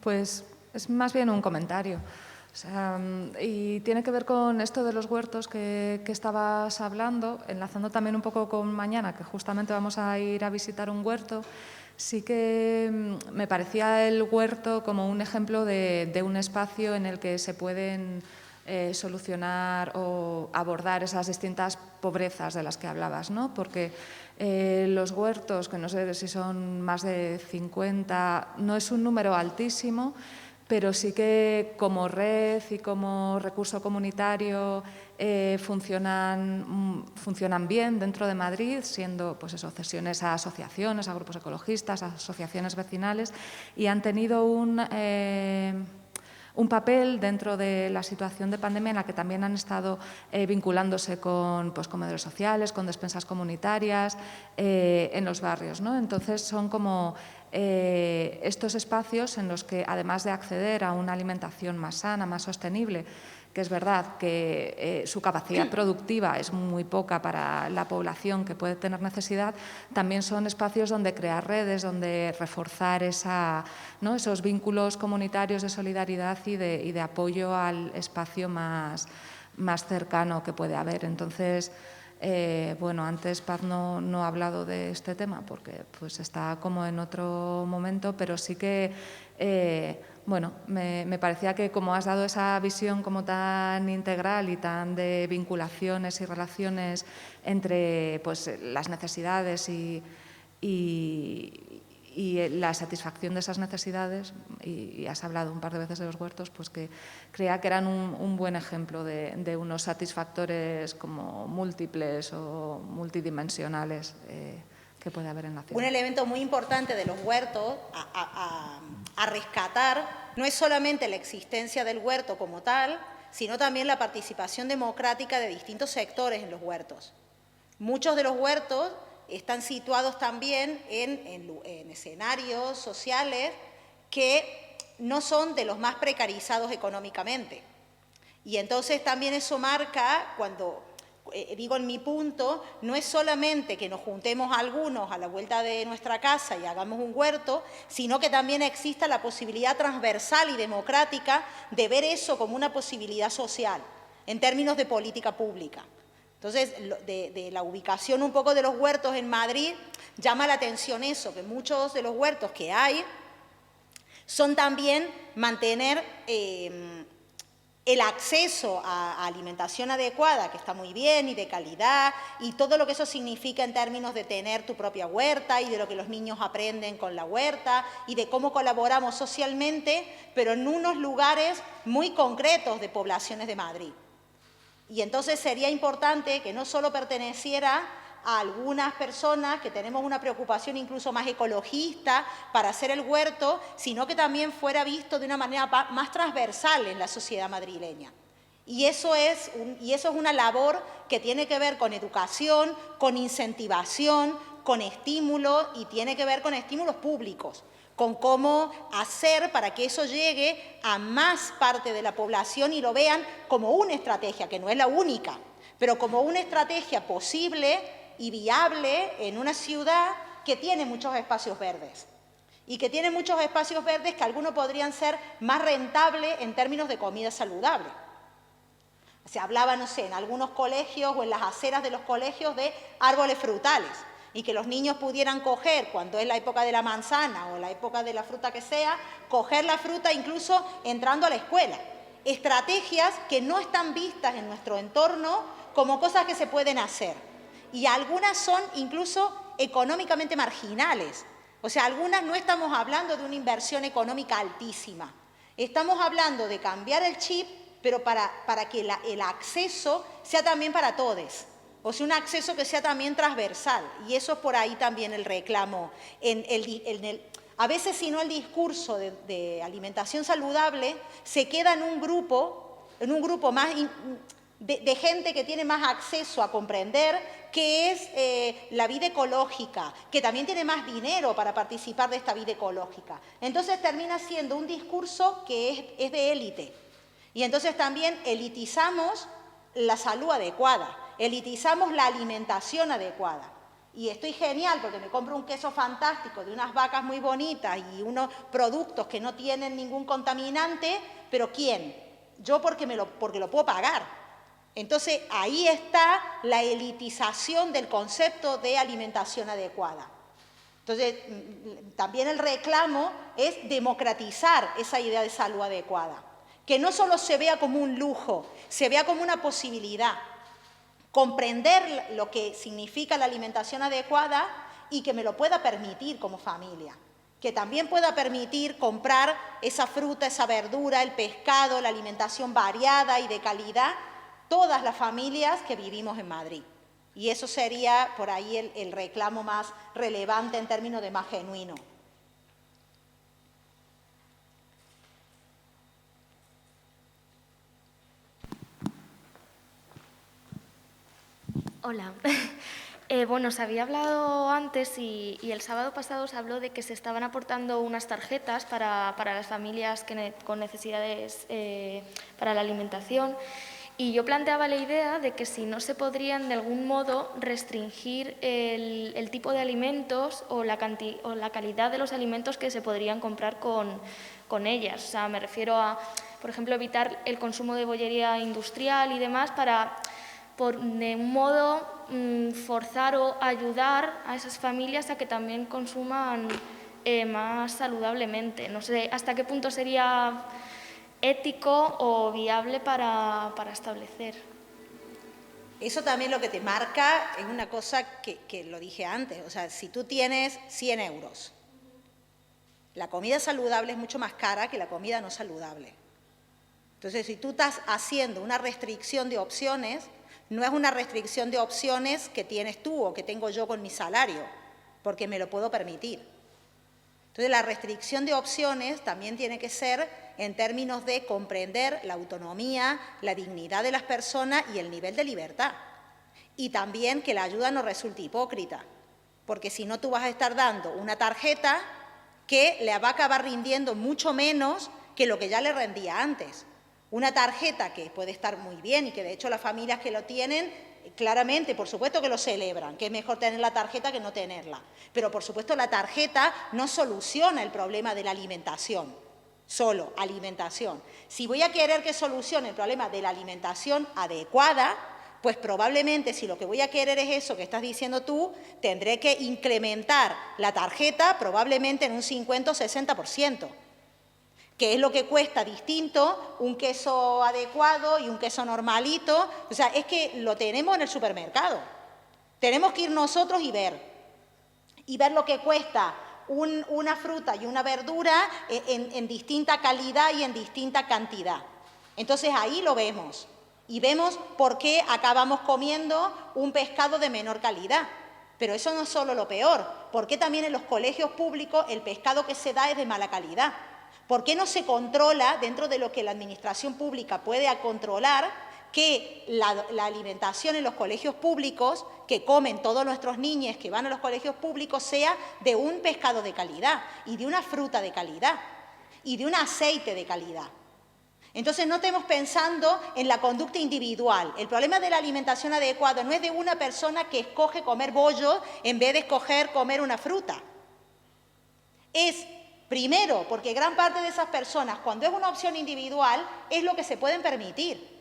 Pues es más bien un comentario. O sea, y tiene que ver con esto de los huertos que estabas hablando, enlazando también un poco con mañana, que justamente vamos a ir a visitar un huerto. Sí que me parecía el huerto como un ejemplo de un espacio en el que se pueden solucionar o abordar esas distintas pobrezas de las que hablabas, ¿no? Porque los huertos, que no sé si son más de 50, no es un número altísimo, pero sí que como red y como recurso comunitario funcionan bien dentro de Madrid, siendo pues eso, cesiones a asociaciones, a grupos ecologistas, a asociaciones vecinales, y han tenido un papel dentro de la situación de pandemia en la que también han estado vinculándose con pues, comedores sociales, con despensas comunitarias en los barrios, ¿no? Entonces son como estos espacios en los que, además de acceder a una alimentación más sana, más sostenible, que es verdad que su capacidad productiva es muy poca para la población que puede tener necesidad, también son espacios donde crear redes, donde reforzar esos vínculos comunitarios de solidaridad y de apoyo al espacio más cercano que puede haber. Entonces, bueno, antes Paz no ha hablado de este tema porque pues, está como en otro momento, pero sí que bueno, me parecía que como has dado esa visión como tan integral y tan de vinculaciones y relaciones entre pues, las necesidades y la satisfacción de esas necesidades, y has hablado un par de veces de los huertos, pues que creía que eran un buen ejemplo de unos satisfactores como múltiples o multidimensionales que puede haber en la ciudad. Un elemento muy importante de los huertos a rescatar no es solamente la existencia del huerto como tal, sino también la participación democrática de distintos sectores en los huertos. Muchos de los huertos están situados también en escenarios sociales que no son de los más precarizados económicamente. Y entonces también eso marca, cuando digo en mi punto, no es solamente que nos juntemos algunos a la vuelta de nuestra casa y hagamos un huerto, sino que también exista la posibilidad transversal y democrática de ver eso como una posibilidad social, en términos de política pública. Entonces, de la ubicación un poco de los huertos en Madrid, llama la atención eso, que muchos de los huertos que hay son también mantener el acceso a alimentación adecuada, que está muy bien, y de calidad, y todo lo que eso significa en términos de tener tu propia huerta y de lo que los niños aprenden con la huerta y de cómo colaboramos socialmente, pero en unos lugares muy concretos de poblaciones de Madrid. Y entonces sería importante que no solo perteneciera a algunas personas que tenemos una preocupación incluso más ecologista para hacer el huerto, sino que también fuera visto de una manera más transversal en la sociedad madrileña. Y eso es una labor que tiene que ver con educación, con incentivación, con estímulo, y tiene que ver con estímulos públicos, con cómo hacer para que eso llegue a más parte de la población y lo vean como una estrategia, que no es la única, pero como una estrategia posible y viable en una ciudad que tiene muchos espacios verdes y que tiene muchos espacios verdes que algunos podrían ser más rentables en términos de comida saludable. Se hablaba, no sé, en algunos colegios o en las aceras de los colegios de árboles frutales y que los niños pudieran coger, cuando es la época de la manzana o la época de la fruta que sea, coger la fruta incluso entrando a la escuela. Estrategias que no están vistas en nuestro entorno como cosas que se pueden hacer. Y algunas son incluso económicamente marginales. O sea, algunas no estamos hablando de una inversión económica altísima. Estamos hablando de cambiar el chip, pero para que el acceso sea también para todos. O sea, un acceso que sea también transversal. Y eso es por ahí también el reclamo. A veces, si no, el discurso de alimentación saludable se queda en un grupo más de gente que tiene más acceso a comprender qué es la vida ecológica, que también tiene más dinero para participar de esta vida ecológica. Entonces termina siendo un discurso que es de élite. Y entonces también elitizamos la salud adecuada, elitizamos la alimentación adecuada. Y estoy genial porque me compro un queso fantástico de unas vacas muy bonitas y unos productos que no tienen ningún contaminante, pero ¿quién? Yo porque lo puedo pagar. Entonces, ahí está la elitización del concepto de alimentación adecuada. Entonces, también el reclamo es democratizar esa idea de salud adecuada, que no solo se vea como un lujo, se vea como una posibilidad, comprender lo que significa la alimentación adecuada y que me lo pueda permitir como familia, que también pueda permitir comprar esa fruta, esa verdura, el pescado, la alimentación variada y de calidad, todas las familias que vivimos en Madrid. Y eso sería por ahí el reclamo más relevante en términos de más genuino. Hola. Bueno, se había hablado antes y el sábado pasado se habló de que se estaban aportando unas tarjetas para las familias con necesidades para la alimentación. Y yo planteaba la idea de que si no se podrían de algún modo restringir el tipo de alimentos o la calidad de los alimentos que se podrían comprar con ellas. O sea, me refiero a, por ejemplo, evitar el consumo de bollería industrial y demás para, de un modo, forzar o ayudar a esas familias a que también consuman más saludablemente. No sé hasta qué punto sería ético o viable para establecer. Eso también lo que te marca es una cosa que lo dije antes, o sea, si tú tienes 100 euros, la comida saludable es mucho más cara que la comida no saludable. Entonces, si tú estás haciendo una restricción de opciones, no es una restricción de opciones que tienes tú o que tengo yo con mi salario, porque me lo puedo permitir. Entonces, la restricción de opciones también tiene que ser en términos de comprender la autonomía, la dignidad de las personas y el nivel de libertad. Y también que la ayuda no resulte hipócrita, porque si no tú vas a estar dando una tarjeta que le va a acabar rindiendo mucho menos que lo que ya le rendía antes. Una tarjeta que puede estar muy bien y que de hecho las familias que lo tienen, claramente, por supuesto que lo celebran, que es mejor tener la tarjeta que no tenerla. Pero por supuesto la tarjeta no soluciona el problema de la alimentación, solo alimentación. Si voy a querer que solucione el problema de la alimentación adecuada, pues probablemente si lo que voy a querer es eso que estás diciendo tú, tendré que incrementar la tarjeta probablemente en un 50 o 60%, que es lo que cuesta distinto un queso adecuado y un queso normalito. O sea, es que lo tenemos en el supermercado. Tenemos que ir nosotros y ver lo que cuesta una fruta y una verdura en distinta calidad y en distinta cantidad. Entonces ahí lo vemos. Y vemos por qué acabamos comiendo un pescado de menor calidad. Pero eso no es solo lo peor. ¿Por qué también en los colegios públicos el pescado que se da es de mala calidad? ¿Por qué no se controla, dentro de lo que la administración pública puede controlar, que la alimentación en los colegios públicos, que comen todos nuestros niños que van a los colegios públicos, sea de un pescado de calidad y de una fruta de calidad y de un aceite de calidad? Entonces no estemos pensando en la conducta individual. El problema de la alimentación adecuada no es de una persona que escoge comer bollo en vez de escoger comer una fruta. Es, primero, porque gran parte de esas personas, cuando es una opción individual, es lo que se pueden permitir.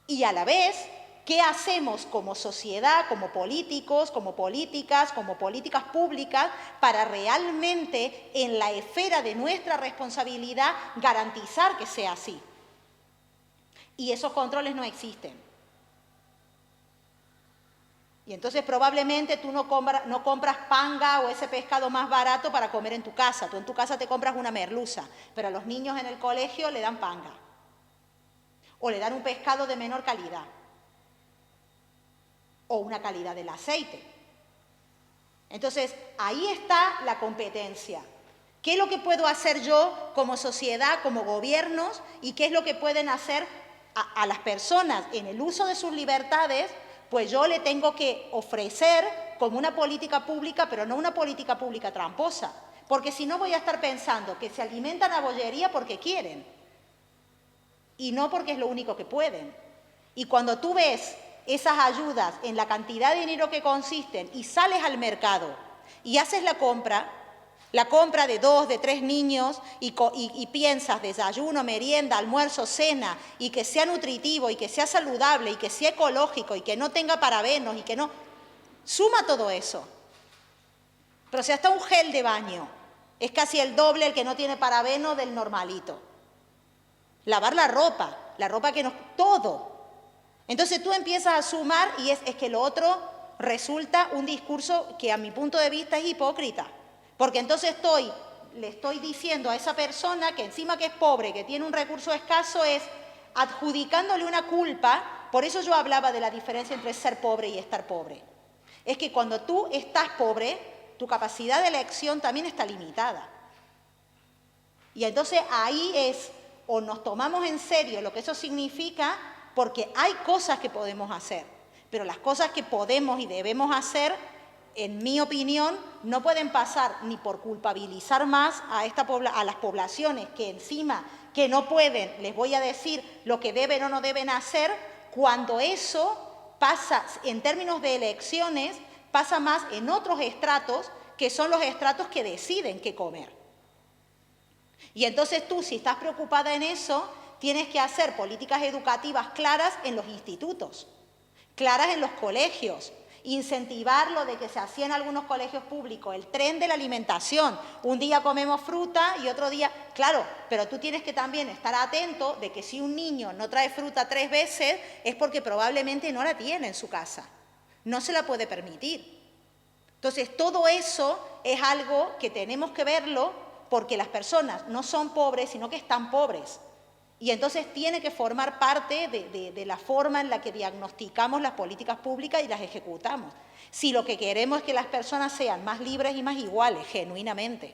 Y a la vez, ¿qué hacemos como sociedad, como políticos, como políticas públicas para realmente en la esfera de nuestra responsabilidad garantizar que sea así? Y esos controles no existen. Y entonces probablemente tú no compras panga o ese pescado más barato para comer en tu casa. Tú en tu casa te compras una merluza, pero a los niños en el colegio le dan panga. O le dan un pescado de menor calidad. O una calidad del aceite. Entonces, ahí está la competencia. ¿Qué es lo que puedo hacer yo como sociedad, como gobiernos, y qué es lo que pueden hacer a las personas en el uso de sus libertades? Pues yo le tengo que ofrecer como una política pública, pero no una política pública tramposa, porque si no voy a estar pensando que se alimentan a bollería porque quieren y no porque es lo único que pueden. Y cuando tú ves esas ayudas en la cantidad de dinero que consisten y sales al mercado y haces la compra de 2, de 3 niños y piensas desayuno, merienda, almuerzo, cena, y que sea nutritivo y que sea saludable y que sea ecológico y que no tenga parabenos y que no... Suma todo eso. Pero si hasta un gel de baño es casi el doble el que no tiene parabenos del normalito. Lavar la ropa que nos... todo. Entonces tú empiezas a sumar y es que lo otro resulta un discurso que a mi punto de vista es hipócrita. Porque entonces le estoy diciendo a esa persona que encima que es pobre, que tiene un recurso escaso, es adjudicándole una culpa. Por eso yo hablaba de la diferencia entre ser pobre y estar pobre. Es que cuando tú estás pobre, tu capacidad de elección también está limitada. Y entonces ahí es, o nos tomamos en serio lo que eso significa, porque hay cosas que podemos hacer, pero las cosas que podemos y debemos hacer, en mi opinión, no pueden pasar ni por culpabilizar más a las poblaciones que encima que no pueden, les voy a decir lo que deben o no deben hacer, cuando eso pasa, en términos de elecciones, pasa más en otros estratos, que son los estratos que deciden qué comer. Y entonces tú, si estás preocupada en eso, tienes que hacer políticas educativas claras en los institutos, claras en los colegios, incentivar lo de que se hacía en algunos colegios públicos, el tren de la alimentación. Un día comemos fruta y otro día... Claro, pero tú tienes que también estar atento de que si un niño no trae fruta 3 veces es porque probablemente no la tiene en su casa, no se la puede permitir. Entonces, todo eso es algo que tenemos que verlo porque las personas no son pobres, sino que están pobres. Y entonces tiene que formar parte de la forma en la que diagnosticamos las políticas públicas y las ejecutamos. Si lo que queremos es que las personas sean más libres y más iguales, genuinamente.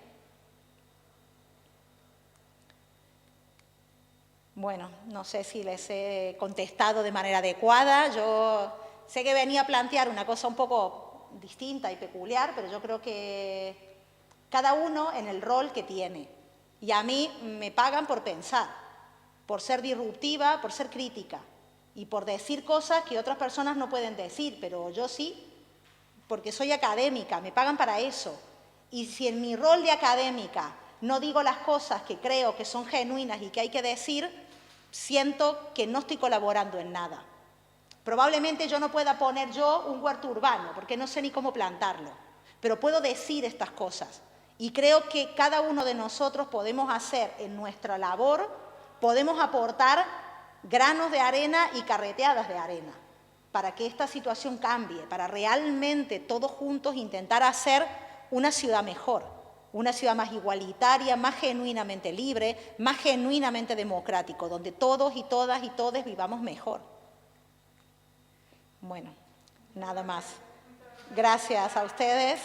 Bueno, no sé si les he contestado de manera adecuada. Yo sé que venía a plantear una cosa un poco distinta y peculiar, pero yo creo que cada uno en el rol que tiene. Y a mí me pagan por pensar, por ser disruptiva, por ser crítica y por decir cosas que otras personas no pueden decir, pero yo sí, porque soy académica, me pagan para eso. Y si en mi rol de académica no digo las cosas que creo que son genuinas y que hay que decir, siento que no estoy colaborando en nada. Probablemente yo no pueda poner yo un huerto urbano, porque no sé ni cómo plantarlo, pero puedo decir estas cosas. Y creo que cada uno de nosotros podemos hacer en nuestra labor, podemos aportar granos de arena y carreteadas de arena para que esta situación cambie, para realmente todos juntos intentar hacer una ciudad mejor, una ciudad más igualitaria, más genuinamente libre, más genuinamente democrático, donde todos y todas y todes vivamos mejor. Bueno, nada más. Gracias a ustedes.